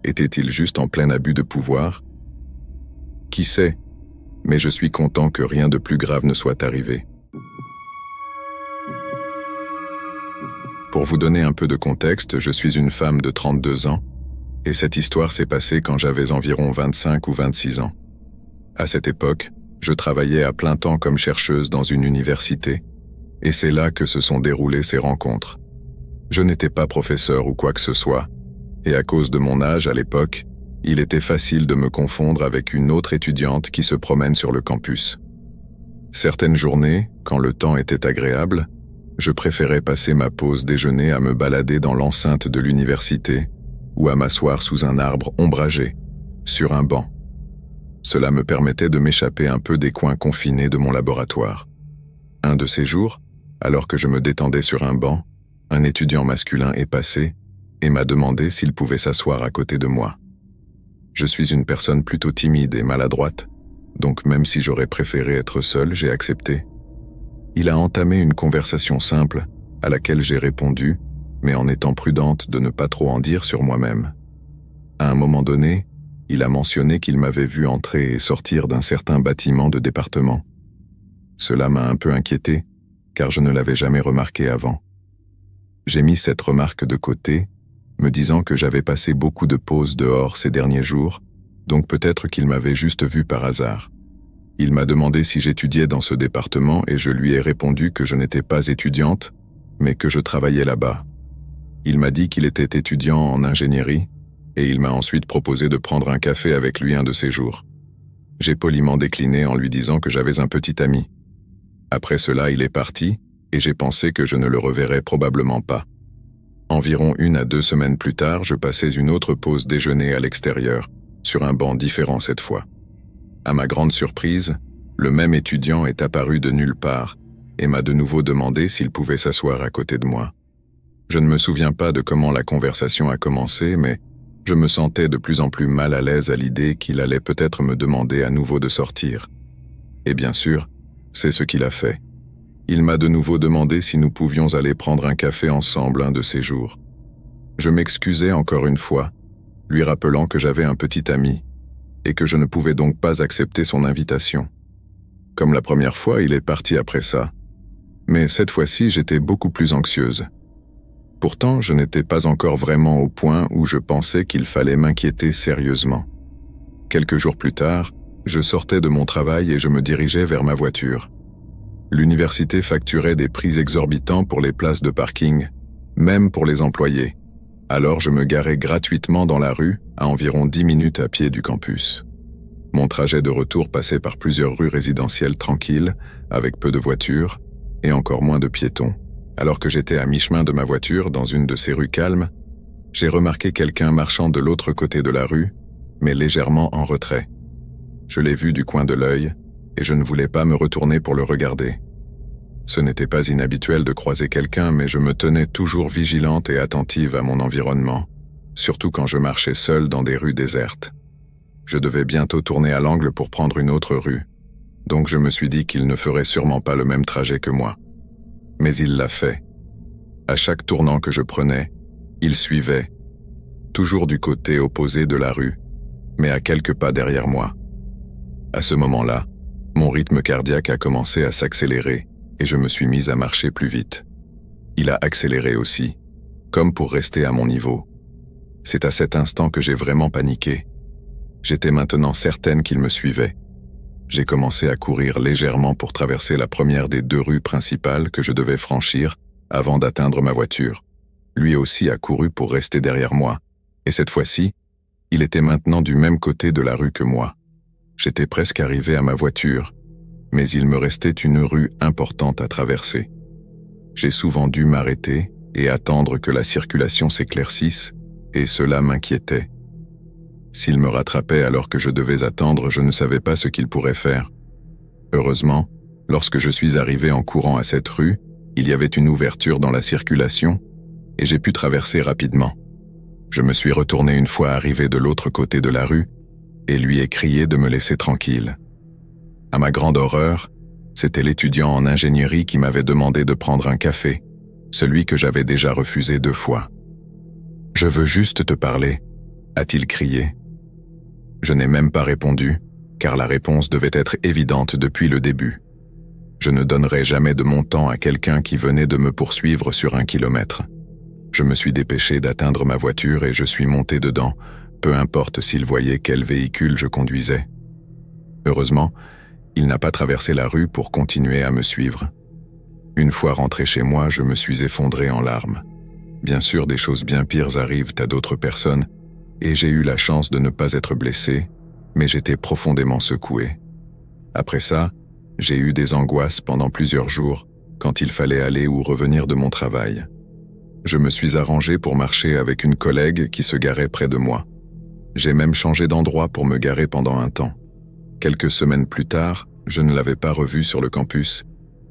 S1: étaient-ils juste en plein abus de pouvoir? Qui sait, mais je suis content que rien de plus grave ne soit arrivé. Pour vous donner un peu de contexte, je suis une femme de 32 ans, et cette histoire s'est passée quand j'avais environ 25 ou 26 ans. À cette époque, je travaillais à plein temps comme chercheuse dans une université, et c'est là que se sont déroulées ces rencontres. Je n'étais pas professeur ou quoi que ce soit, et à cause de mon âge à l'époque, il était facile de me confondre avec une autre étudiante qui se promène sur le campus. Certaines journées, quand le temps était agréable, je préférais passer ma pause déjeuner à me balader dans l'enceinte de l'université ou à m'asseoir sous un arbre ombragé, sur un banc. Cela me permettait de m'échapper un peu des coins confinés de mon laboratoire. Un de ces jours, alors que je me détendais sur un banc, un étudiant masculin est passé et m'a demandé s'il pouvait s'asseoir à côté de moi. Je suis une personne plutôt timide et maladroite, donc même si j'aurais préféré être seul, j'ai accepté. Il a entamé une conversation simple, à laquelle j'ai répondu, mais en étant prudente de ne pas trop en dire sur moi-même. À un moment donné, il a mentionné qu'il m'avait vu entrer et sortir d'un certain bâtiment de département. Cela m'a un peu inquiété, car je ne l'avais jamais remarqué avant. J'ai mis cette remarque de côté, me disant que j'avais passé beaucoup de pauses dehors ces derniers jours, donc peut-être qu'il m'avait juste vu par hasard. Il m'a demandé si j'étudiais dans ce département et je lui ai répondu que je n'étais pas étudiante, mais que je travaillais là-bas. Il m'a dit qu'il était étudiant en ingénierie et il m'a ensuite proposé de prendre un café avec lui un de ces jours. J'ai poliment décliné en lui disant que j'avais un petit ami. Après cela, il est parti et j'ai pensé que je ne le reverrais probablement pas. Environ 1 à 2 semaines plus tard, je passais une autre pause déjeuner à l'extérieur, sur un banc différent cette fois. À ma grande surprise, le même étudiant est apparu de nulle part et m'a de nouveau demandé s'il pouvait s'asseoir à côté de moi. Je ne me souviens pas de comment la conversation a commencé, mais je me sentais de plus en plus mal à l'aise à l'idée qu'il allait peut-être me demander à nouveau de sortir. Et bien sûr, c'est ce qu'il a fait. Il m'a de nouveau demandé si nous pouvions aller prendre un café ensemble un de ces jours. Je m'excusais encore une fois, lui rappelant que j'avais un petit ami, et que je ne pouvais donc pas accepter son invitation. Comme la première fois, il est parti après ça. Mais cette fois-ci, j'étais beaucoup plus anxieuse. Pourtant, je n'étais pas encore vraiment au point où je pensais qu'il fallait m'inquiéter sérieusement. Quelques jours plus tard, je sortais de mon travail et je me dirigeais vers ma voiture. L'université facturait des prix exorbitants pour les places de parking, même pour les employés. Alors je me garais gratuitement dans la rue, à environ 10 minutes à pied du campus. Mon trajet de retour passait par plusieurs rues résidentielles tranquilles, avec peu de voitures, et encore moins de piétons. Alors que j'étais à mi-chemin de ma voiture, dans une de ces rues calmes, j'ai remarqué quelqu'un marchant de l'autre côté de la rue, mais légèrement en retrait. Je l'ai vu du coin de l'œil, et je ne voulais pas me retourner pour le regarder. Ce n'était pas inhabituel de croiser quelqu'un, mais je me tenais toujours vigilante et attentive à mon environnement, surtout quand je marchais seule dans des rues désertes. Je devais bientôt tourner à l'angle pour prendre une autre rue, donc je me suis dit qu'il ne ferait sûrement pas le même trajet que moi. Mais il l'a fait. À chaque tournant que je prenais, il suivait, toujours du côté opposé de la rue, mais à quelques pas derrière moi. À ce moment-là, mon rythme cardiaque a commencé à s'accélérer et je me suis mise à marcher plus vite. Il a accéléré aussi, comme pour rester à mon niveau. C'est à cet instant que j'ai vraiment paniqué. J'étais maintenant certaine qu'il me suivait. J'ai commencé à courir légèrement pour traverser la première des 2 rues principales que je devais franchir avant d'atteindre ma voiture. Lui aussi a couru pour rester derrière moi, et cette fois-ci, il était maintenant du même côté de la rue que moi. J'étais presque arrivé à ma voiture, mais il me restait une rue importante à traverser. J'ai souvent dû m'arrêter et attendre que la circulation s'éclaircisse, et cela m'inquiétait. S'il me rattrapait alors que je devais attendre, je ne savais pas ce qu'il pourrait faire. Heureusement, lorsque je suis arrivé en courant à cette rue, il y avait une ouverture dans la circulation, et j'ai pu traverser rapidement. Je me suis retourné une fois arrivé de l'autre côté de la rue et lui ai crié de me laisser tranquille. À ma grande horreur, c'était l'étudiant en ingénierie qui m'avait demandé de prendre un café, celui que j'avais déjà refusé 2 fois. « Je veux juste te parler », a-t-il crié. Je n'ai même pas répondu, car la réponse devait être évidente depuis le début. Je ne donnerai jamais de mon temps à quelqu'un qui venait de me poursuivre sur 1 kilomètre. Je me suis dépêché d'atteindre ma voiture et je suis monté dedans, peu importe s'il voyait quel véhicule je conduisais. Heureusement, il n'a pas traversé la rue pour continuer à me suivre. Une fois rentré chez moi, je me suis effondré en larmes. Bien sûr, des choses bien pires arrivent à d'autres personnes, et j'ai eu la chance de ne pas être blessé, mais j'étais profondément secoué. Après ça, j'ai eu des angoisses pendant plusieurs jours, quand il fallait aller ou revenir de mon travail. Je me suis arrangé pour marcher avec une collègue qui se garait près de moi. J'ai même changé d'endroit pour me garer pendant un temps. Quelques semaines plus tard, je ne l'avais pas revue sur le campus,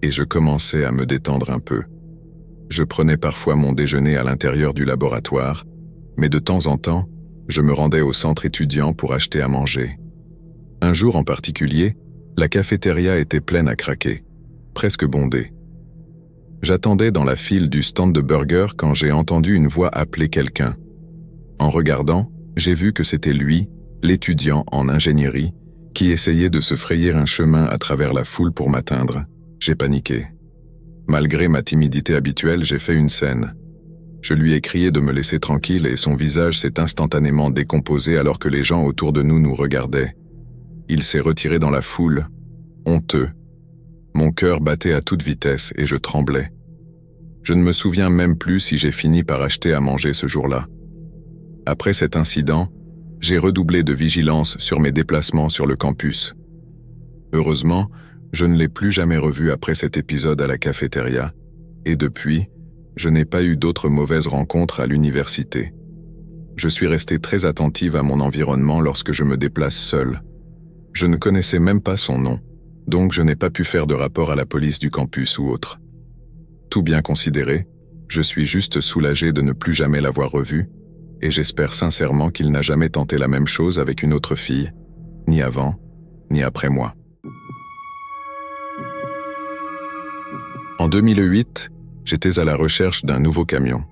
S1: et je commençais à me détendre un peu. Je prenais parfois mon déjeuner à l'intérieur du laboratoire, mais de temps en temps, je me rendais au centre étudiant pour acheter à manger. Un jour en particulier, la cafétéria était pleine à craquer, presque bondée. J'attendais dans la file du stand de burgers quand j'ai entendu une voix appeler quelqu'un. En regardant, j'ai vu que c'était lui, l'étudiant en ingénierie, qui essayait de se frayer un chemin à travers la foule pour m'atteindre. J'ai paniqué. Malgré ma timidité habituelle, j'ai fait une scène. Je lui ai crié de me laisser tranquille et son visage s'est instantanément décomposé alors que les gens autour de nous regardaient. Il s'est retiré dans la foule, honteux. Mon cœur battait à toute vitesse et je tremblais. Je ne me souviens même plus si j'ai fini par acheter à manger ce jour-là. Après cet incident, j'ai redoublé de vigilance sur mes déplacements sur le campus. Heureusement, je ne l'ai plus jamais revu après cet épisode à la cafétéria, et depuis, je n'ai pas eu d'autres mauvaises rencontres à l'université. Je suis resté très attentive à mon environnement lorsque je me déplace seul. Je ne connaissais même pas son nom, donc je n'ai pas pu faire de rapport à la police du campus ou autre. Tout bien considéré, je suis juste soulagé de ne plus jamais l'avoir revu, et j'espère sincèrement qu'il n'a jamais tenté la même chose avec une autre fille, ni avant, ni après moi. En 2008, j'étais à la recherche d'un nouveau camion.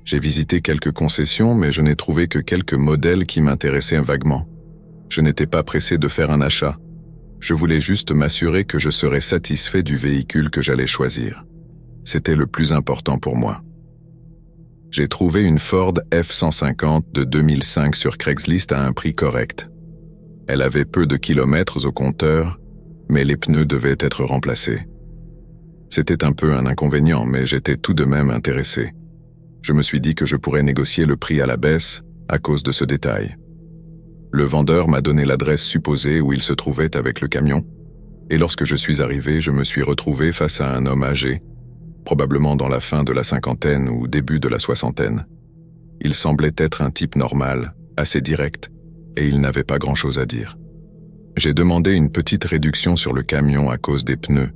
S1: J'ai visité quelques concessions, mais je n'ai trouvé que quelques modèles qui m'intéressaient vaguement. Je n'étais pas pressé de faire un achat. Je voulais juste m'assurer que je serais satisfait du véhicule que j'allais choisir. C'était le plus important pour moi. J'ai trouvé une Ford F-150 de 2005 sur Craigslist à un prix correct. Elle avait peu de kilomètres au compteur, mais les pneus devaient être remplacés. C'était un peu un inconvénient, mais j'étais tout de même intéressé. Je me suis dit que je pourrais négocier le prix à la baisse à cause de ce détail. Le vendeur m'a donné l'adresse supposée où il se trouvait avec le camion, et lorsque je suis arrivé, je me suis retrouvé face à un homme âgé, probablement dans la fin de la cinquantaine ou début de la soixantaine. Il semblait être un type normal, assez direct, et il n'avait pas grand-chose à dire. J'ai demandé une petite réduction sur le camion à cause des pneus,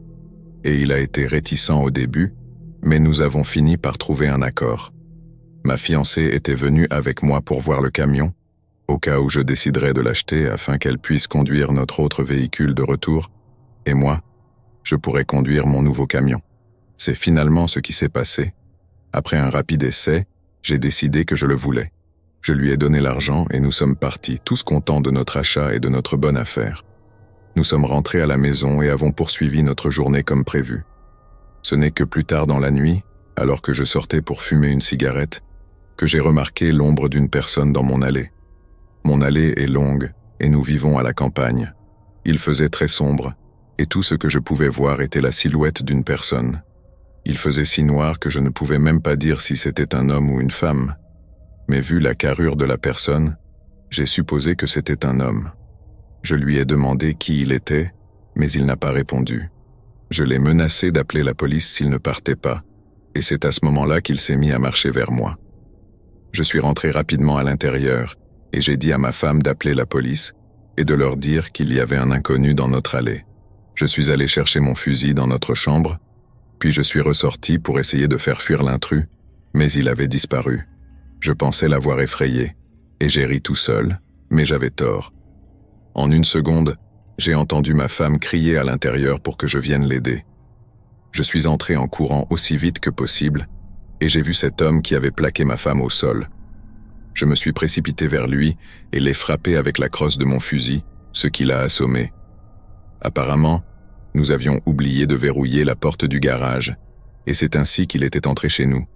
S1: et il a été réticent au début, mais nous avons fini par trouver un accord. Ma fiancée était venue avec moi pour voir le camion, au cas où je déciderais de l'acheter afin qu'elle puisse conduire notre autre véhicule de retour, et moi, je pourrais conduire mon nouveau camion. C'est finalement ce qui s'est passé. Après un rapide essai, j'ai décidé que je le voulais. Je lui ai donné l'argent et nous sommes partis, tous contents de notre achat et de notre bonne affaire. Nous sommes rentrés à la maison et avons poursuivi notre journée comme prévu. Ce n'est que plus tard dans la nuit, alors que je sortais pour fumer une cigarette, que j'ai remarqué l'ombre d'une personne dans mon allée. Mon allée est longue et nous vivons à la campagne. Il faisait très sombre et tout ce que je pouvais voir était la silhouette d'une personne. Il faisait si noir que je ne pouvais même pas dire si c'était un homme ou une femme. Mais vu la carrure de la personne, j'ai supposé que c'était un homme. Je lui ai demandé qui il était, mais il n'a pas répondu. Je l'ai menacé d'appeler la police s'il ne partait pas, et c'est à ce moment-là qu'il s'est mis à marcher vers moi. Je suis rentré rapidement à l'intérieur, et j'ai dit à ma femme d'appeler la police et de leur dire qu'il y avait un inconnu dans notre allée. Je suis allé chercher mon fusil dans notre chambre, puis je suis ressorti pour essayer de faire fuir l'intrus, Mais il avait disparu. Je pensais l'avoir effrayé, et j'ai ri tout seul, mais j'avais tort. En une seconde, j'ai entendu ma femme crier à l'intérieur pour que je vienne l'aider. Je suis entré en courant aussi vite que possible, et j'ai vu cet homme qui avait plaqué ma femme au sol. Je me suis précipité vers lui et l'ai frappé avec la crosse de mon fusil, ce qui l'a assommé. Apparemment, nous avions oublié de verrouiller la porte du garage, et c'est ainsi qu'il était entré chez nous.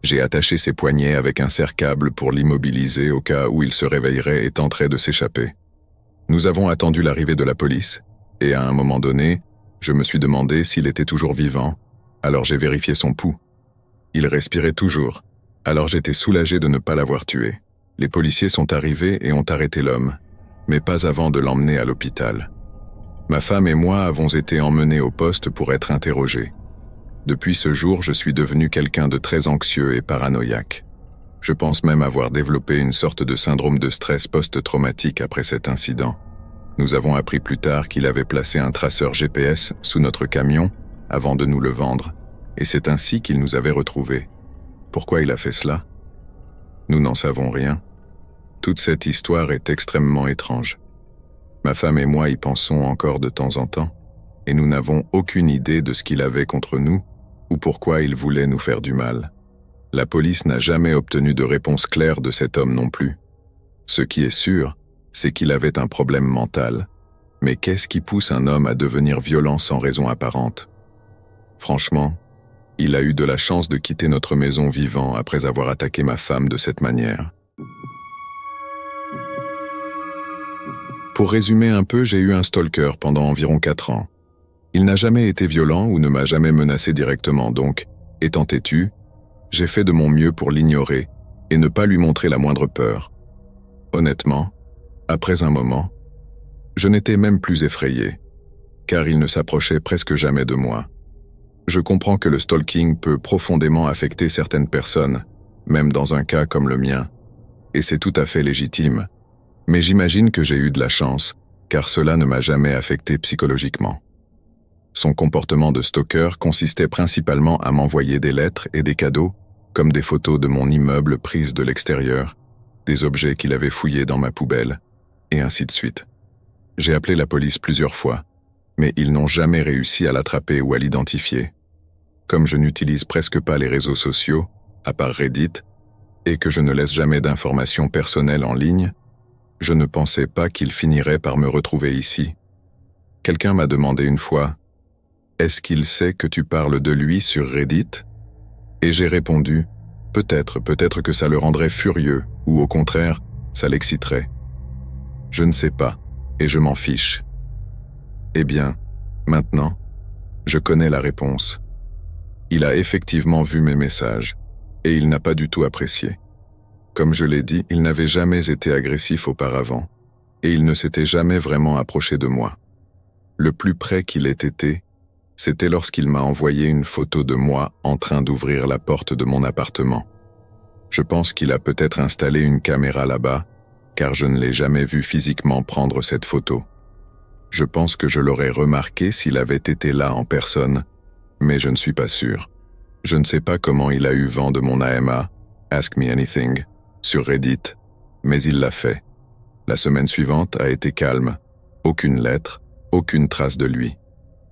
S1: J'ai attaché ses poignets avec un serre-câble pour l'immobiliser au cas où il se réveillerait et tenterait de s'échapper. Nous avons attendu l'arrivée de la police, et à un moment donné, je me suis demandé s'il était toujours vivant, alors j'ai vérifié son pouls. Il respirait toujours, alors j'étais soulagé de ne pas l'avoir tué. Les policiers sont arrivés et ont arrêté l'homme, mais pas avant de l'emmener à l'hôpital. Ma femme et moi avons été emmenés au poste pour être interrogés. Depuis ce jour, je suis devenu quelqu'un de très anxieux et paranoïaque. Je pense même avoir développé une sorte de syndrome de stress post-traumatique après cet incident. Nous avons appris plus tard qu'il avait placé un traceur GPS sous notre camion avant de nous le vendre, et c'est ainsi qu'il nous avait retrouvés. Pourquoi il a fait cela? Nous n'en savons rien. Toute cette histoire est extrêmement étrange. Ma femme et moi y pensons encore de temps en temps, et nous n'avons aucune idée de ce qu'il avait contre nous ou pourquoi il voulait nous faire du mal. La police n'a jamais obtenu de réponse claire de cet homme non plus. Ce qui est sûr, c'est qu'il avait un problème mental. Mais qu'est-ce qui pousse un homme à devenir violent sans raison apparente? Franchement, il a eu de la chance de quitter notre maison vivant après avoir attaqué ma femme de cette manière. Pour résumer un peu, j'ai eu un stalker pendant environ 4 ans. Il n'a jamais été violent ou ne m'a jamais menacé directement, donc, étant têtu, j'ai fait de mon mieux pour l'ignorer et ne pas lui montrer la moindre peur. Honnêtement, après un moment, je n'étais même plus effrayé, car il ne s'approchait presque jamais de moi. Je comprends que le stalking peut profondément affecter certaines personnes, même dans un cas comme le mien, et c'est tout à fait légitime. Mais j'imagine que j'ai eu de la chance, car cela ne m'a jamais affecté psychologiquement. Son comportement de stalker consistait principalement à m'envoyer des lettres et des cadeaux, comme des photos de mon immeuble prises de l'extérieur, des objets qu'il avait fouillés dans ma poubelle, et ainsi de suite. J'ai appelé la police plusieurs fois, mais ils n'ont jamais réussi à l'attraper ou à l'identifier. Comme je n'utilise presque pas les réseaux sociaux, à part Reddit, et que je ne laisse jamais d'informations personnelles en ligne, je ne pensais pas qu'il finirait par me retrouver ici. Quelqu'un m'a demandé une fois « Est-ce qu'il sait que tu parles de lui sur Reddit ?» Et j'ai répondu « Peut-être que ça le rendrait furieux, ou au contraire, ça l'exciterait. » Je ne sais pas, et je m'en fiche. Eh bien, maintenant, je connais la réponse. Il a effectivement vu mes messages, et il n'a pas du tout apprécié. Comme je l'ai dit, il n'avait jamais été agressif auparavant, et il ne s'était jamais vraiment approché de moi. Le plus près qu'il ait été, c'était lorsqu'il m'a envoyé une photo de moi en train d'ouvrir la porte de mon appartement. Je pense qu'il a peut-être installé une caméra là-bas, car je ne l'ai jamais vu physiquement prendre cette photo. Je pense que je l'aurais remarqué s'il avait été là en personne, mais je ne suis pas sûr. Je ne sais pas comment il a eu vent de mon AMA, Ask Me Anything, sur Reddit, mais il l'a fait. La semaine suivante a été calme, aucune lettre, aucune trace de lui.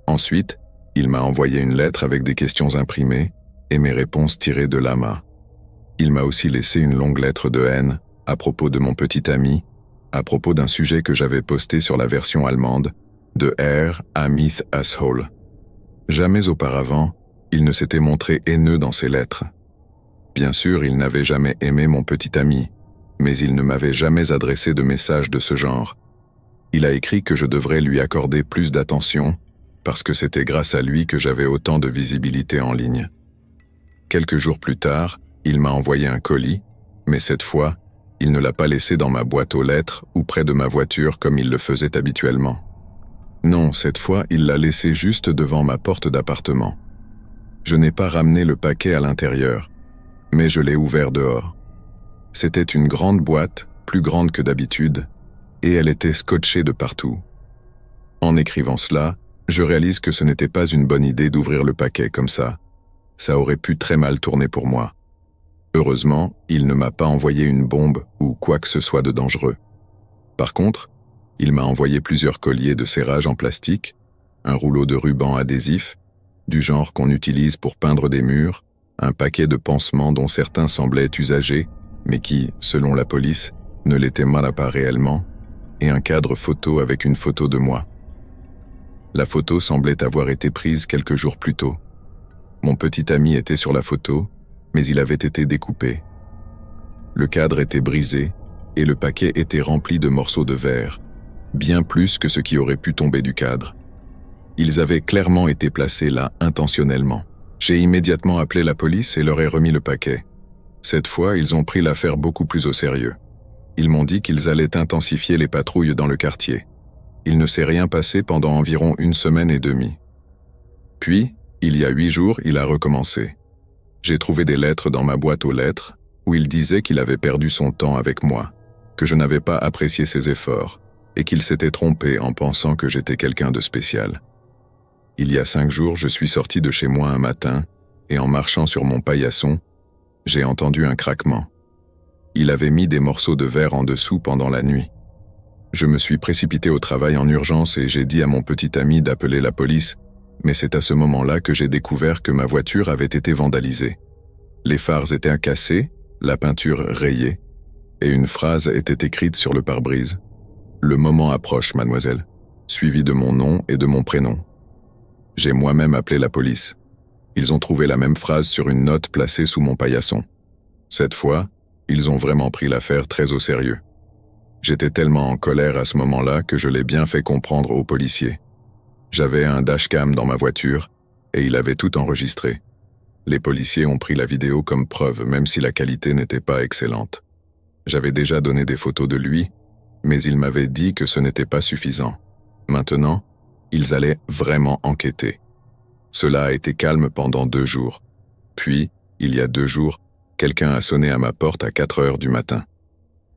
S1: Ensuite, il m'a envoyé une lettre avec des questions imprimées et mes réponses tirées de l'AMA. Il m'a aussi laissé une longue lettre de haine à propos de mon petit ami, à propos d'un sujet que j'avais posté sur la version allemande de Air Amith Asshole. Jamais auparavant, il ne s'était montré haineux dans ses lettres. Bien sûr, il n'avait jamais aimé mon petit ami, mais il ne m'avait jamais adressé de message de ce genre. Il a écrit que je devrais lui accorder plus d'attention, parce que c'était grâce à lui que j'avais autant de visibilité en ligne. Quelques jours plus tard, il m'a envoyé un colis, mais cette fois, il ne l'a pas laissé dans ma boîte aux lettres ou près de ma voiture comme il le faisait habituellement. Non, cette fois, il l'a laissé juste devant ma porte d'appartement. Je n'ai pas ramené le paquet à l'intérieur, mais je l'ai ouvert dehors. C'était une grande boîte, plus grande que d'habitude, et elle était scotchée de partout. En écrivant cela, je réalise que ce n'était pas une bonne idée d'ouvrir le paquet comme ça. Ça aurait pu très mal tourner pour moi. Heureusement, il ne m'a pas envoyé une bombe ou quoi que ce soit de dangereux. Par contre, il m'a envoyé plusieurs colliers de serrage en plastique, un rouleau de ruban adhésif, du genre qu'on utilise pour peindre des murs, un paquet de pansements dont certains semblaient usagés, mais qui, selon la police, ne l'étaient pas réellement, et un cadre photo avec une photo de moi. La photo semblait avoir été prise quelques jours plus tôt. Mon petit ami était sur la photo, mais il avait été découpé. Le cadre était brisé et le paquet était rempli de morceaux de verre, bien plus que ce qui aurait pu tomber du cadre. Ils avaient clairement été placés là intentionnellement. J'ai immédiatement appelé la police et leur ai remis le paquet. Cette fois, ils ont pris l'affaire beaucoup plus au sérieux. Ils m'ont dit qu'ils allaient intensifier les patrouilles dans le quartier. Il ne s'est rien passé pendant environ 1 semaine et demie. Puis, il y a 8 jours, il a recommencé. J'ai trouvé des lettres dans ma boîte aux lettres où il disait qu'il avait perdu son temps avec moi, que je n'avais pas apprécié ses efforts et qu'il s'était trompé en pensant que j'étais quelqu'un de spécial. Il y a 5 jours, je suis sorti de chez moi un matin et en marchant sur mon paillasson, j'ai entendu un craquement. Il avait mis des morceaux de verre en dessous pendant la nuit. Je me suis précipité au travail en urgence et j'ai dit à mon petit ami d'appeler la police, mais c'est à ce moment-là que j'ai découvert que ma voiture avait été vandalisée. Les phares étaient cassés, la peinture rayée, et une phrase était écrite sur le pare-brise. « Le moment approche, mademoiselle », suivi de mon nom et de mon prénom. J'ai moi-même appelé la police. Ils ont trouvé la même phrase sur une note placée sous mon paillasson. Cette fois, ils ont vraiment pris l'affaire très au sérieux. J'étais tellement en colère à ce moment-là que je l'ai bien fait comprendre aux policiers. J'avais un dashcam dans ma voiture et il avait tout enregistré. Les policiers ont pris la vidéo comme preuve, même si la qualité n'était pas excellente. J'avais déjà donné des photos de lui, mais ils m'avaient dit que ce n'était pas suffisant. Maintenant, ils allaient vraiment enquêter. Cela a été calme pendant 2 jours. Puis, il y a 2 jours, quelqu'un a sonné à ma porte à 4 heures du matin.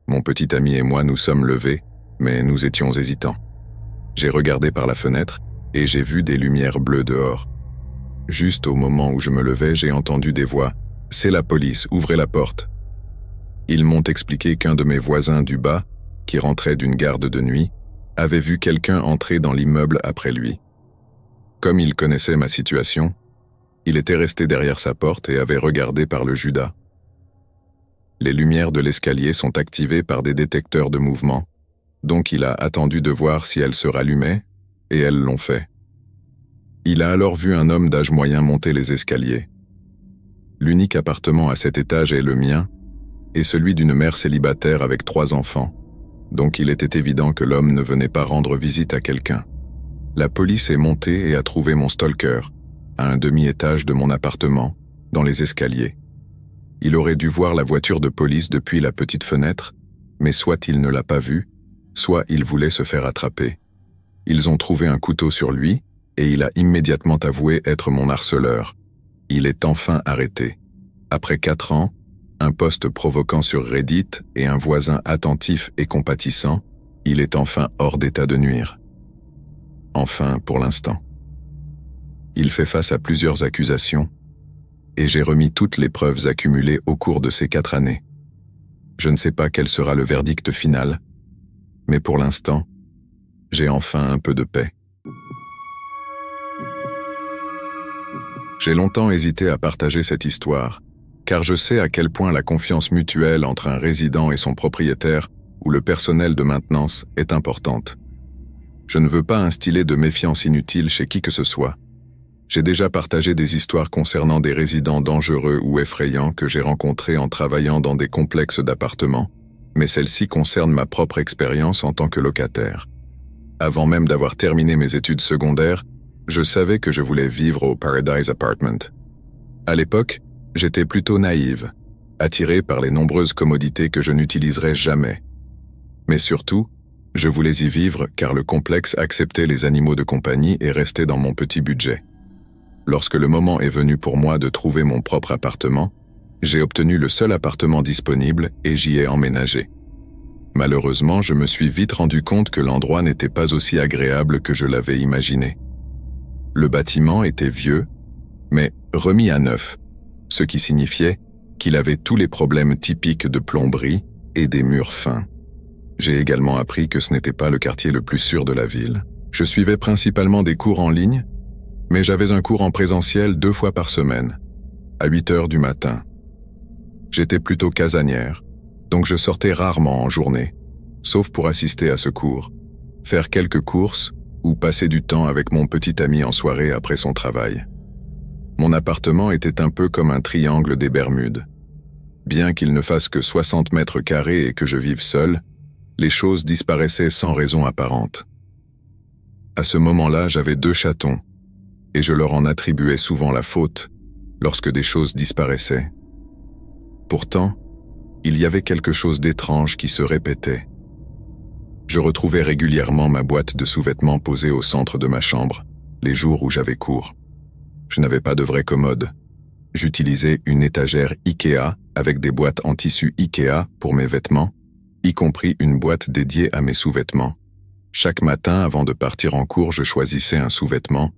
S1: Mon petit ami et moi nous sommes levés, mais nous étions hésitants. J'ai regardé par la fenêtre et j'ai vu des lumières bleues dehors. Juste au moment où je me levais, j'ai entendu des voix « C'est la police, ouvrez la porte !» Ils m'ont expliqué qu'un de mes voisins du bas, qui rentrait d'une garde de nuit, avait vu quelqu'un entrer dans l'immeuble après lui. Comme il connaissait ma situation, il était resté derrière sa porte et avait regardé par le Judas. Les lumières de l'escalier sont activées par des détecteurs de mouvement, donc il a attendu de voir si elles se rallumaient, et elles l'ont fait. Il a alors vu un homme d'âge moyen monter les escaliers. L'unique appartement à cet étage est le mien, et celui d'une mère célibataire avec 3 enfants, donc il était évident que l'homme ne venait pas rendre visite à quelqu'un. La police est montée et a trouvé mon stalker, à un demi-étage de mon appartement, dans les escaliers. Il aurait dû voir la voiture de police depuis la petite fenêtre, mais soit il ne l'a pas vue, soit il voulait se faire attraper. Ils ont trouvé un couteau sur lui, et il a immédiatement avoué être mon harceleur. Il est enfin arrêté. Après 4 ans, un post provoquant sur Reddit et un voisin attentif et compatissant, il est enfin hors d'état de nuire. Enfin, pour l'instant. Il fait face à plusieurs accusations, et j'ai remis toutes les preuves accumulées au cours de ces 4 années. Je ne sais pas quel sera le verdict final, mais pour l'instant, j'ai enfin un peu de paix. J'ai longtemps hésité à partager cette histoire, car je sais à quel point la confiance mutuelle entre un résident et son propriétaire ou le personnel de maintenance est importante. Je ne veux pas instiller de méfiance inutile chez qui que ce soit. J'ai déjà partagé des histoires concernant des résidents dangereux ou effrayants que j'ai rencontrés en travaillant dans des complexes d'appartements, mais celle-ci concerne ma propre expérience en tant que locataire. Avant même d'avoir terminé mes études secondaires, je savais que je voulais vivre au Paradise Apartment. À l'époque, j'étais plutôt naïve, attirée par les nombreuses commodités que je n'utiliserais jamais. Mais surtout, je voulais y vivre car le complexe acceptait les animaux de compagnie et restait dans mon petit budget. Lorsque le moment est venu pour moi de trouver mon propre appartement, j'ai obtenu le seul appartement disponible et j'y ai emménagé. Malheureusement, je me suis vite rendu compte que l'endroit n'était pas aussi agréable que je l'avais imaginé. Le bâtiment était vieux, mais remis à neuf, ce qui signifiait qu'il avait tous les problèmes typiques de plomberie et des murs fins. J'ai également appris que ce n'était pas le quartier le plus sûr de la ville. Je suivais principalement des cours en ligne, mais j'avais un cours en présentiel 2 fois par semaine, à 8 heures du matin. J'étais plutôt casanière, donc je sortais rarement en journée, sauf pour assister à ce cours, faire quelques courses ou passer du temps avec mon petit ami en soirée après son travail. Mon appartement était un peu comme un triangle des Bermudes. Bien qu'il ne fasse que 60 mètres carrés et que je vive seul, les choses disparaissaient sans raison apparente. À ce moment-là, j'avais 2 chatons, et je leur en attribuais souvent la faute lorsque des choses disparaissaient. Pourtant, il y avait quelque chose d'étrange qui se répétait. Je retrouvais régulièrement ma boîte de sous-vêtements posée au centre de ma chambre, les jours où j'avais cours. Je n'avais pas de vraie commode. J'utilisais une étagère Ikea avec des boîtes en tissu Ikea pour mes vêtements, y compris une boîte dédiée à mes sous-vêtements. Chaque matin, avant de partir en cours, je choisissais un sous-vêtement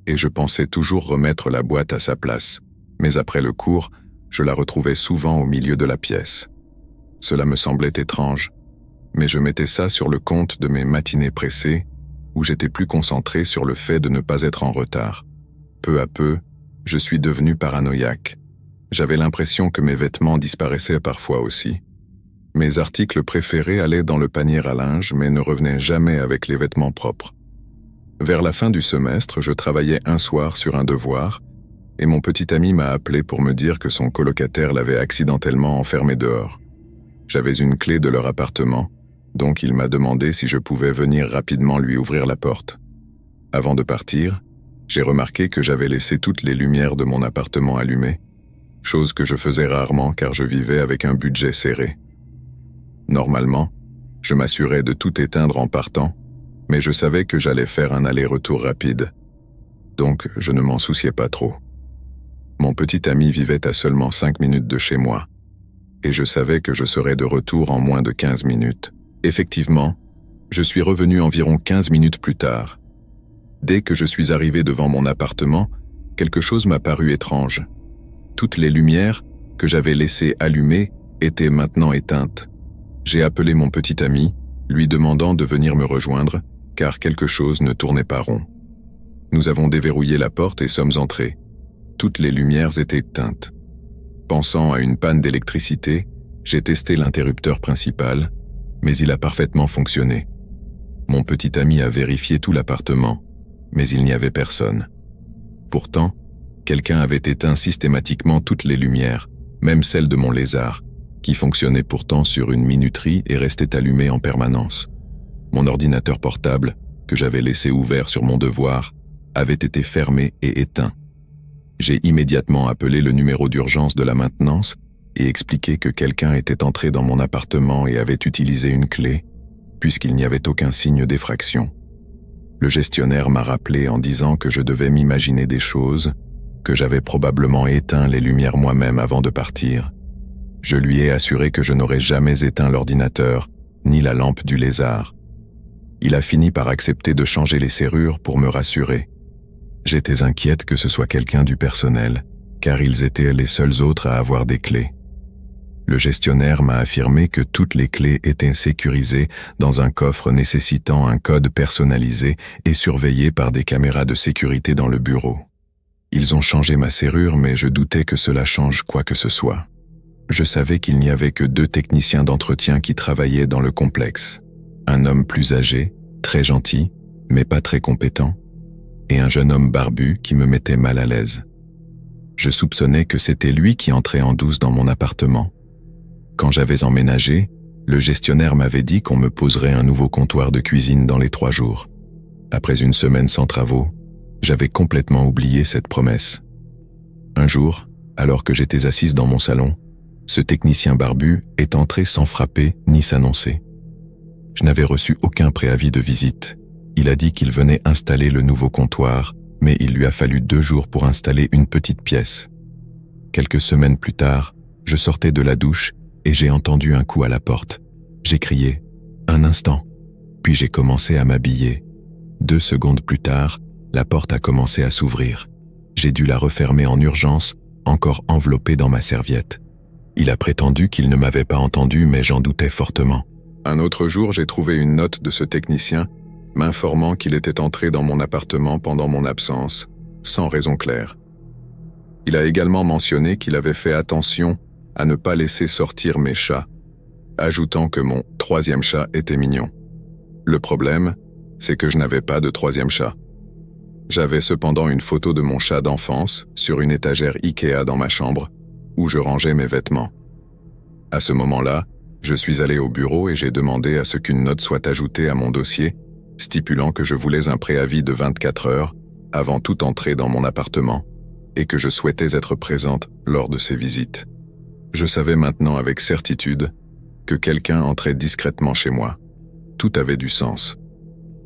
S1: et je pensais toujours remettre la boîte à sa place. Mais après le cours, je la retrouvais souvent au milieu de la pièce. Cela me semblait étrange, mais je mettais ça sur le compte de mes matinées pressées, où j'étais plus concentré sur le fait de ne pas être en retard. Peu à peu, je suis devenu paranoïaque. J'avais l'impression que mes vêtements disparaissaient parfois aussi. Mes articles préférés allaient dans le panier à linge, mais ne revenaient jamais avec les vêtements propres. Vers la fin du semestre, je travaillais un soir sur un devoir, et mon petit ami m'a appelé pour me dire que son colocataire l'avait accidentellement enfermé dehors. J'avais une clé de leur appartement, donc il m'a demandé si je pouvais venir rapidement lui ouvrir la porte. Avant de partir, j'ai remarqué que j'avais laissé toutes les lumières de mon appartement allumées, chose que je faisais rarement car je vivais avec un budget serré. Normalement, je m'assurais de tout éteindre en partant, mais je savais que j'allais faire un aller-retour rapide. Donc, je ne m'en souciais pas trop. Mon petit ami vivait à seulement 5 minutes de chez moi, et je savais que je serais de retour en moins de 15 minutes. Effectivement, je suis revenu environ 15 minutes plus tard. Dès que je suis arrivé devant mon appartement, quelque chose m'a paru étrange. Toutes les lumières que j'avais laissées allumées étaient maintenant éteintes. J'ai appelé mon petit ami, lui demandant de venir me rejoindre, car quelque chose ne tournait pas rond. Nous avons déverrouillé la porte et sommes entrés. Toutes les lumières étaient éteintes. Pensant à une panne d'électricité, j'ai testé l'interrupteur principal, mais il a parfaitement fonctionné. Mon petit ami a vérifié tout l'appartement, mais il n'y avait personne. Pourtant, quelqu'un avait éteint systématiquement toutes les lumières, même celles de mon lézard, qui fonctionnait pourtant sur une minuterie et restait allumée en permanence. Mon ordinateur portable, que j'avais laissé ouvert sur mon devoir, avait été fermé et éteint. J'ai immédiatement appelé le numéro d'urgence de la maintenance et expliqué que quelqu'un était entré dans mon appartement et avait utilisé une clé, puisqu'il n'y avait aucun signe d'effraction. Le gestionnaire m'a rappelé en disant que je devais m'imaginer des choses, que j'avais probablement éteint les lumières moi-même avant de partir. Je lui ai assuré que je n'aurais jamais éteint l'ordinateur, ni la lampe du lézard. Il a fini par accepter de changer les serrures pour me rassurer. J'étais inquiète que ce soit quelqu'un du personnel, car ils étaient les seuls autres à avoir des clés. Le gestionnaire m'a affirmé que toutes les clés étaient sécurisées dans un coffre nécessitant un code personnalisé et surveillé par des caméras de sécurité dans le bureau. Ils ont changé ma serrure, mais je doutais que cela change quoi que ce soit. Je savais qu'il n'y avait que 2 techniciens d'entretien qui travaillaient dans le complexe. Un homme plus âgé, très gentil, mais pas très compétent, et un jeune homme barbu qui me mettait mal à l'aise. Je soupçonnais que c'était lui qui entrait en douce dans mon appartement. Quand j'avais emménagé, le gestionnaire m'avait dit qu'on me poserait un nouveau comptoir de cuisine dans les 3 jours. Après une semaine sans travaux, j'avais complètement oublié cette promesse. Un jour, alors que j'étais assise dans mon salon, ce technicien barbu est entré sans frapper ni s'annoncer. Je n'avais reçu aucun préavis de visite. Il a dit qu'il venait installer le nouveau comptoir, mais il lui a fallu 2 jours pour installer une petite pièce. Quelques semaines plus tard, je sortais de la douche et j'ai entendu un coup à la porte. J'ai crié « Un instant !» Puis j'ai commencé à m'habiller. 2 secondes plus tard, la porte a commencé à s'ouvrir. J'ai dû la refermer en urgence, encore enveloppée dans ma serviette.
S2: Il a prétendu qu'il ne m'avait pas entendu, mais j'en doutais fortement.
S1: Un autre jour, j'ai trouvé une note de ce technicien m'informant qu'il était entré dans mon appartement pendant mon absence, sans raison claire. Il a également mentionné qu'il avait fait attention à ne pas laisser sortir mes chats, ajoutant que mon troisième chat était mignon. Le problème, c'est que je n'avais pas de troisième chat. J'avais cependant une photo de mon chat d'enfance sur une étagère Ikea dans ma chambre, où je rangeais mes vêtements. À ce moment-là, je suis allé au bureau et j'ai demandé à ce qu'une note soit ajoutée à mon dossier, stipulant que je voulais un préavis de 24 heures avant toute entrée dans mon appartement et que je souhaitais être présente lors de ces visites. Je savais maintenant avec certitude que quelqu'un entrait discrètement chez moi. Tout avait du sens.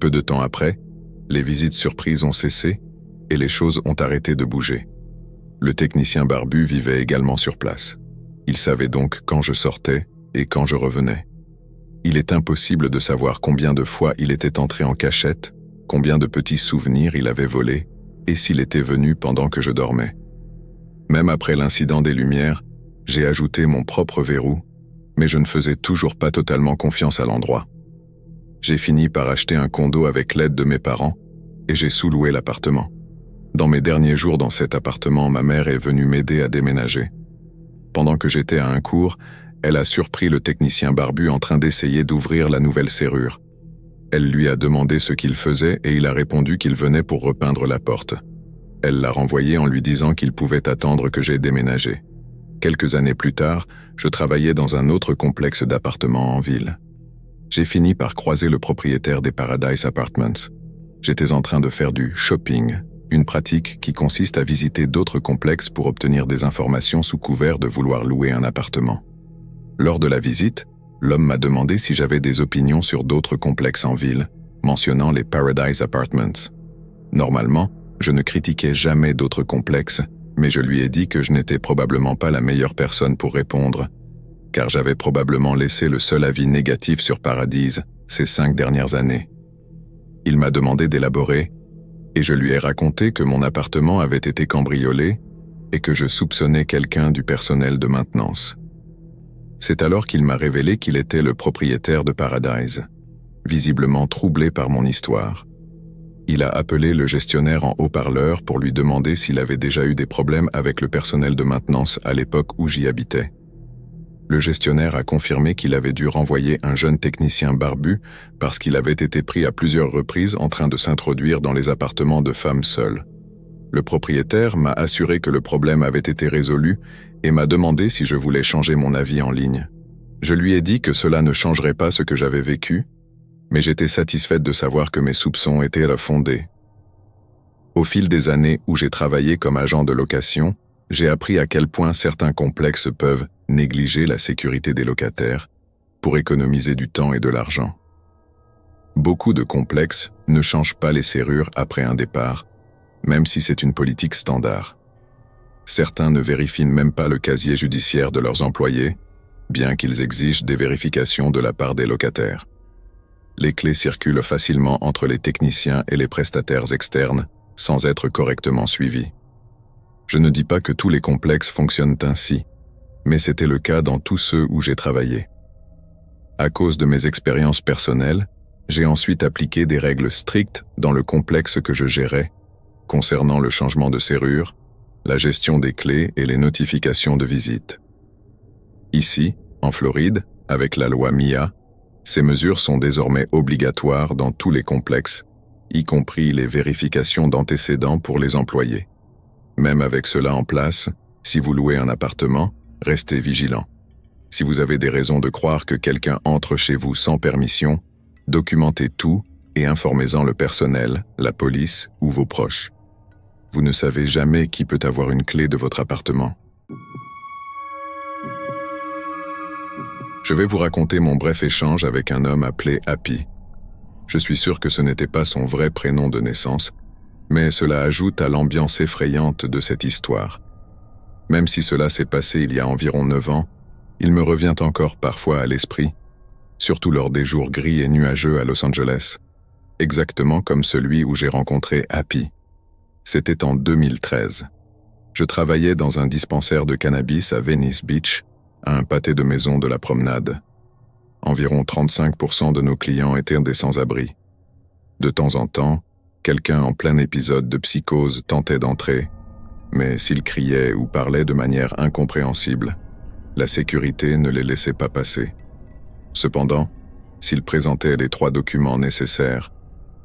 S1: Peu de temps après, les visites surprises ont cessé et les choses ont arrêté de bouger. Le technicien barbu vivait également sur place. Il savait donc quand je sortais et quand je revenais. Il est impossible de savoir combien de fois il était entré en cachette, combien de petits souvenirs il avait volés, et s'il était venu pendant que je dormais. Même après l'incident des lumières, j'ai ajouté mon propre verrou, mais je ne faisais toujours pas totalement confiance à l'endroit. J'ai fini par acheter un condo avec l'aide de mes parents, et j'ai sous-loué l'appartement. Dans mes derniers jours dans cet appartement, ma mère est venue m'aider à déménager. Pendant que j'étais à un cours, elle a surpris le technicien barbu en train d'essayer d'ouvrir la nouvelle serrure. Elle lui a demandé ce qu'il faisait et il a répondu qu'il venait pour repeindre la porte. Elle l'a renvoyé en lui disant qu'il pouvait attendre que j'aie déménagé. Quelques années plus tard, je travaillais dans un autre complexe d'appartements en ville. J'ai fini par croiser le propriétaire des Paradise Apartments. J'étais en train de faire du shopping, une pratique qui consiste à visiter d'autres complexes pour obtenir des informations sous couvert de vouloir louer un appartement. Lors de la visite, l'homme m'a demandé si j'avais des opinions sur d'autres complexes en ville, mentionnant les Paradise Apartments. Normalement, je ne critiquais jamais d'autres complexes, mais je lui ai dit que je n'étais probablement pas la meilleure personne pour répondre, car j'avais probablement laissé le seul avis négatif sur Paradise ces 5 dernières années. Il m'a demandé d'élaborer, et je lui ai raconté que mon appartement avait été cambriolé et que je soupçonnais quelqu'un du personnel de maintenance. C'est alors qu'il m'a révélé qu'il était le propriétaire de Paradise, visiblement troublé par mon histoire. Il a appelé le gestionnaire en haut-parleur pour lui demander s'il avait déjà eu des problèmes avec le personnel de maintenance à l'époque où j'y habitais. Le gestionnaire a confirmé qu'il avait dû renvoyer un jeune technicien barbu parce qu'il avait été pris à plusieurs reprises en train de s'introduire dans les appartements de femmes seules. Le propriétaire m'a assuré que le problème avait été résolu et m'a demandé si je voulais changer mon avis en ligne. Je lui ai dit que cela ne changerait pas ce que j'avais vécu, mais j'étais satisfaite de savoir que mes soupçons étaient fondés. Au fil des années où j'ai travaillé comme agent de location, j'ai appris à quel point certains complexes peuvent négliger la sécurité des locataires pour économiser du temps et de l'argent. Beaucoup de complexes ne changent pas les serrures après un départ, même si c'est une politique standard. Certains ne vérifient même pas le casier judiciaire de leurs employés, bien qu'ils exigent des vérifications de la part des locataires. Les clés circulent facilement entre les techniciens et les prestataires externes, sans être correctement suivis. Je ne dis pas que tous les complexes fonctionnent ainsi, mais c'était le cas dans tous ceux où j'ai travaillé. À cause de mes expériences personnelles, j'ai ensuite appliqué des règles strictes dans le complexe que je gérais, concernant le changement de serrure, la gestion des clés et les notifications de visite. Ici, en Floride, avec la loi MIA, ces mesures sont désormais obligatoires dans tous les complexes, y compris les vérifications d'antécédents pour les employés. Même avec cela en place, si vous louez un appartement, restez vigilant. Si vous avez des raisons de croire que quelqu'un entre chez vous sans permission, documentez tout et informez-en le personnel, la police ou vos proches. Vous ne savez jamais qui peut avoir une clé de votre appartement. Je vais vous raconter mon bref échange avec un homme appelé Happy. Je suis sûr que ce n'était pas son vrai prénom de naissance, mais cela ajoute à l'ambiance effrayante de cette histoire. Même si cela s'est passé il y a environ 9 ans, il me revient encore parfois à l'esprit, surtout lors des jours gris et nuageux à Los Angeles, exactement comme celui où j'ai rencontré Happy. C'était en 2013. Je travaillais dans un dispensaire de cannabis à Venice Beach, à un pâté de maison de la promenade. Environ 35% de nos clients étaient des sans-abri. De temps en temps, quelqu'un en plein épisode de psychose tentait d'entrer, mais s'il criait ou parlait de manière incompréhensible, la sécurité ne les laissait pas passer. Cependant, s'ils présentaient les 3 documents nécessaires,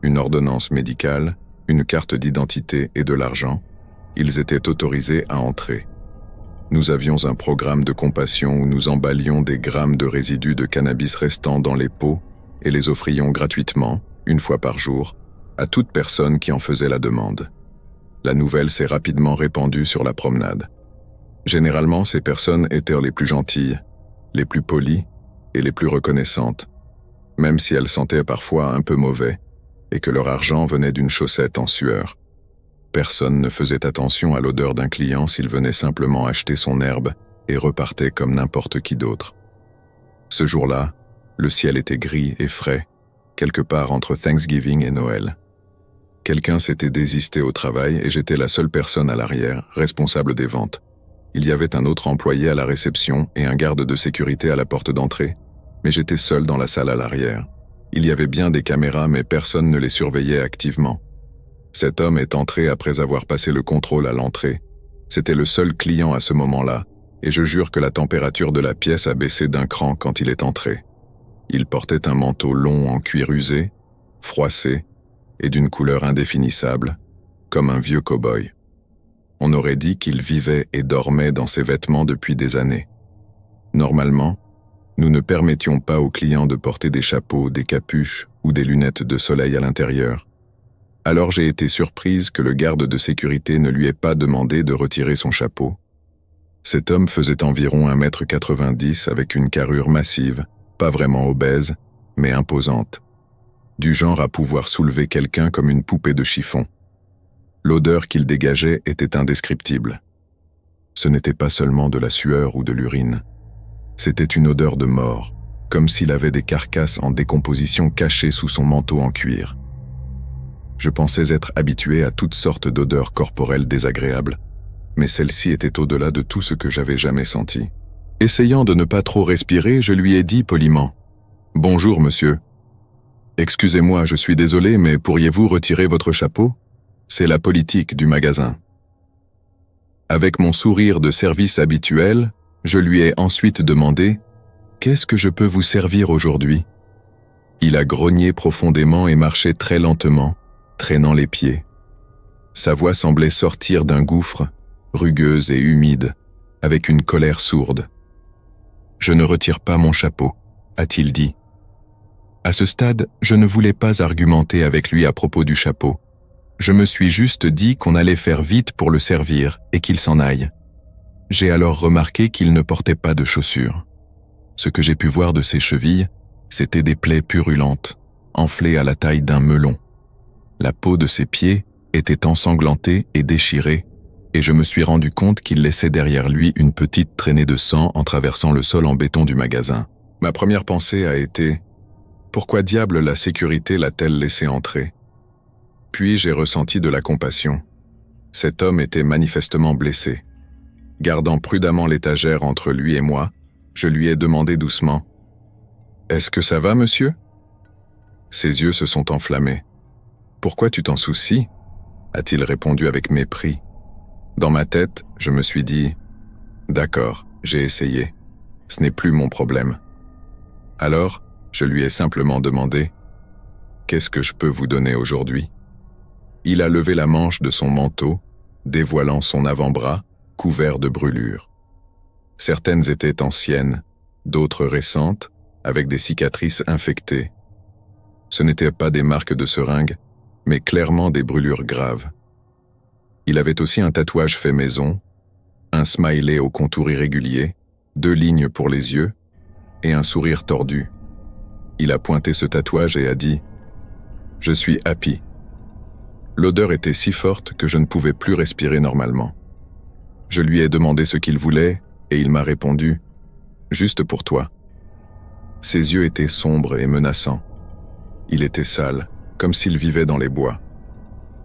S1: une ordonnance médicale, une carte d'identité et de l'argent, ils étaient autorisés à entrer. Nous avions un programme de compassion où nous emballions des grammes de résidus de cannabis restants dans les pots et les offrions gratuitement, une fois par jour, à toute personne qui en faisait la demande. La nouvelle s'est rapidement répandue sur la promenade. Généralement, ces personnes étaient les plus gentilles, les plus polies et les plus reconnaissantes, même si elles sentaient parfois un peu mauvais et que leur argent venait d'une chaussette en sueur. Personne ne faisait attention à l'odeur d'un client s'il venait simplement acheter son herbe et repartait comme n'importe qui d'autre. Ce jour-là, le ciel était gris et frais, quelque part entre Thanksgiving et Noël. Quelqu'un s'était désisté au travail et j'étais la seule personne à l'arrière, responsable des ventes. Il y avait un autre employé à la réception et un garde de sécurité à la porte d'entrée, mais j'étais seul dans la salle à l'arrière. Il y avait bien des caméras, mais personne ne les surveillait activement. Cet homme est entré après avoir passé le contrôle à l'entrée. C'était le seul client à ce moment-là, et je jure que la température de la pièce a baissé d'un cran quand il est entré. Il portait un manteau long en cuir usé, froissé, et d'une couleur indéfinissable, comme un vieux cow-boy. On aurait dit qu'il vivait et dormait dans ses vêtements depuis des années. Normalement, nous ne permettions pas aux clients de porter des chapeaux, des capuches ou des lunettes de soleil à l'intérieur. Alors j'ai été surprise que le garde de sécurité ne lui ait pas demandé de retirer son chapeau. Cet homme faisait environ 1,90 m avec une carrure massive, pas vraiment obèse, mais imposante, du genre à pouvoir soulever quelqu'un comme une poupée de chiffon. L'odeur qu'il dégageait était indescriptible. Ce n'était pas seulement de la sueur ou de l'urine. C'était une odeur de mort, comme s'il avait des carcasses en décomposition cachées sous son manteau en cuir. Je pensais être habitué à toutes sortes d'odeurs corporelles désagréables, mais celle-ci était au-delà de tout ce que j'avais jamais senti. Essayant de ne pas trop respirer, je lui ai dit poliment « Bonjour, monsieur. Excusez-moi, je suis désolé, mais pourriez-vous retirer votre chapeau ? C'est la politique du magasin. » Avec mon sourire de service habituel, je lui ai ensuite demandé « Qu'est-ce que je peux vous servir aujourd'hui ?» Il a grogné profondément et marché très lentement, traînant les pieds. Sa voix semblait sortir d'un gouffre, rugueuse et humide, avec une colère sourde. « Je ne retire pas mon chapeau », a-t-il dit. À ce stade, je ne voulais pas argumenter avec lui à propos du chapeau. Je me suis juste dit qu'on allait faire vite pour le servir et qu'il s'en aille. J'ai alors remarqué qu'il ne portait pas de chaussures. Ce que j'ai pu voir de ses chevilles, c'étaient des plaies purulentes, enflées à la taille d'un melon. La peau de ses pieds était ensanglantée et déchirée, et je me suis rendu compte qu'il laissait derrière lui une petite traînée de sang en traversant le sol en béton du magasin. Ma première pensée a été « Pourquoi diable la sécurité l'a-t-elle laissé entrer ?» Puis j'ai ressenti de la compassion. Cet homme était manifestement blessé. Gardant prudemment l'étagère entre lui et moi, je lui ai demandé doucement « Est-ce que ça va, monsieur ?» Ses yeux se sont enflammés. « Pourquoi tu t'en soucies ?» a-t-il répondu avec mépris. Dans ma tête, je me suis dit « D'accord, j'ai essayé. Ce n'est plus mon problème. » Alors, je lui ai simplement demandé « Qu'est-ce que je peux vous donner aujourd'hui ?» Il a levé la manche de son manteau, dévoilant son avant-bras, couvert de brûlures. Certaines étaient anciennes, d'autres récentes, avec des cicatrices infectées. Ce n'étaient pas des marques de seringue, mais clairement des brûlures graves. Il avait aussi un tatouage fait maison, un smiley au contour irrégulier, 2 lignes pour les yeux, et un sourire tordu. Il a pointé ce tatouage et a dit « Je suis Happy ». L'odeur était si forte que je ne pouvais plus respirer normalement. Je lui ai demandé ce qu'il voulait et il m'a répondu « Juste pour toi ». Ses yeux étaient sombres et menaçants. Il était sale, comme s'il vivait dans les bois.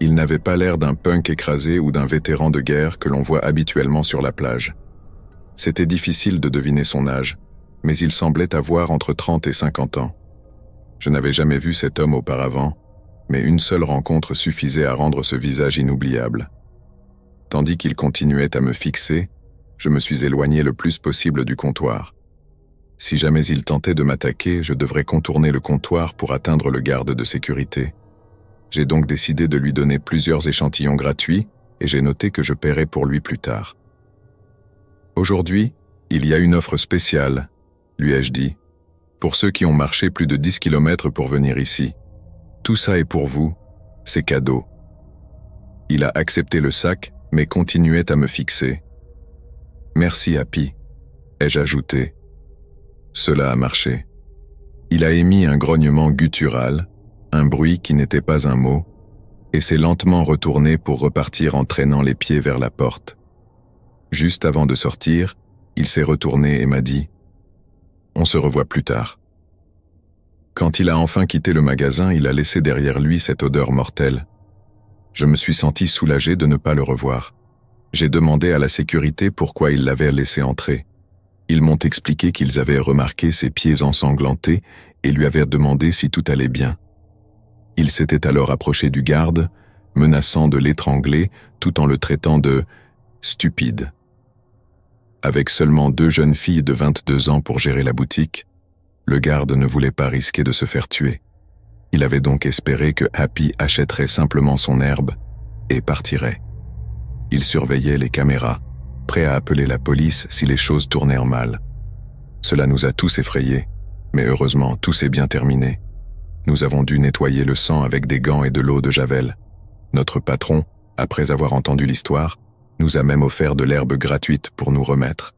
S1: Il n'avait pas l'air d'un punk écrasé ou d'un vétéran de guerre que l'on voit habituellement sur la plage. C'était difficile de deviner son âge, mais il semblait avoir entre 30 et 50 ans. Je n'avais jamais vu cet homme auparavant, mais une seule rencontre suffisait à rendre ce visage inoubliable. Tandis qu'il continuait à me fixer, je me suis éloigné le plus possible du comptoir. Si jamais il tentait de m'attaquer, je devrais contourner le comptoir pour atteindre le garde de sécurité. J'ai donc décidé de lui donner plusieurs échantillons gratuits et j'ai noté que je paierais pour lui plus tard. Aujourd'hui, il y a une offre spéciale, lui ai-je dit, pour ceux qui ont marché plus de 10 km pour venir ici. Tout ça est pour vous, c'est cadeau. Il a accepté le sac, mais continuait à me fixer. Merci, Happy, ai-je ajouté. Cela a marché. Il a émis un grognement guttural, un bruit qui n'était pas un mot, et s'est lentement retourné pour repartir en traînant les pieds vers la porte. Juste avant de sortir, il s'est retourné et m'a dit « On se revoit plus tard ». Quand il a enfin quitté le magasin, il a laissé derrière lui cette odeur mortelle. Je me suis senti soulagé de ne pas le revoir. J'ai demandé à la sécurité pourquoi ils l'avaient laissé entrer. Ils m'ont expliqué qu'ils avaient remarqué ses pieds ensanglantés et lui avaient demandé si tout allait bien. Il s'était alors approché du garde, menaçant de l'étrangler tout en le traitant de « stupide ». Avec seulement 2 jeunes filles de 22 ans pour gérer la boutique, le garde ne voulait pas risquer de se faire tuer. Il avait donc espéré que Happy achèterait simplement son herbe et partirait. Il surveillait les caméras, prêt à appeler la police si les choses tournaient en mal. Cela nous a tous effrayés, mais heureusement tout s'est bien terminé. Nous avons dû nettoyer le sang avec des gants et de l'eau de javel. Notre patron, après avoir entendu l'histoire, nous a même offert de l'herbe gratuite pour nous remettre.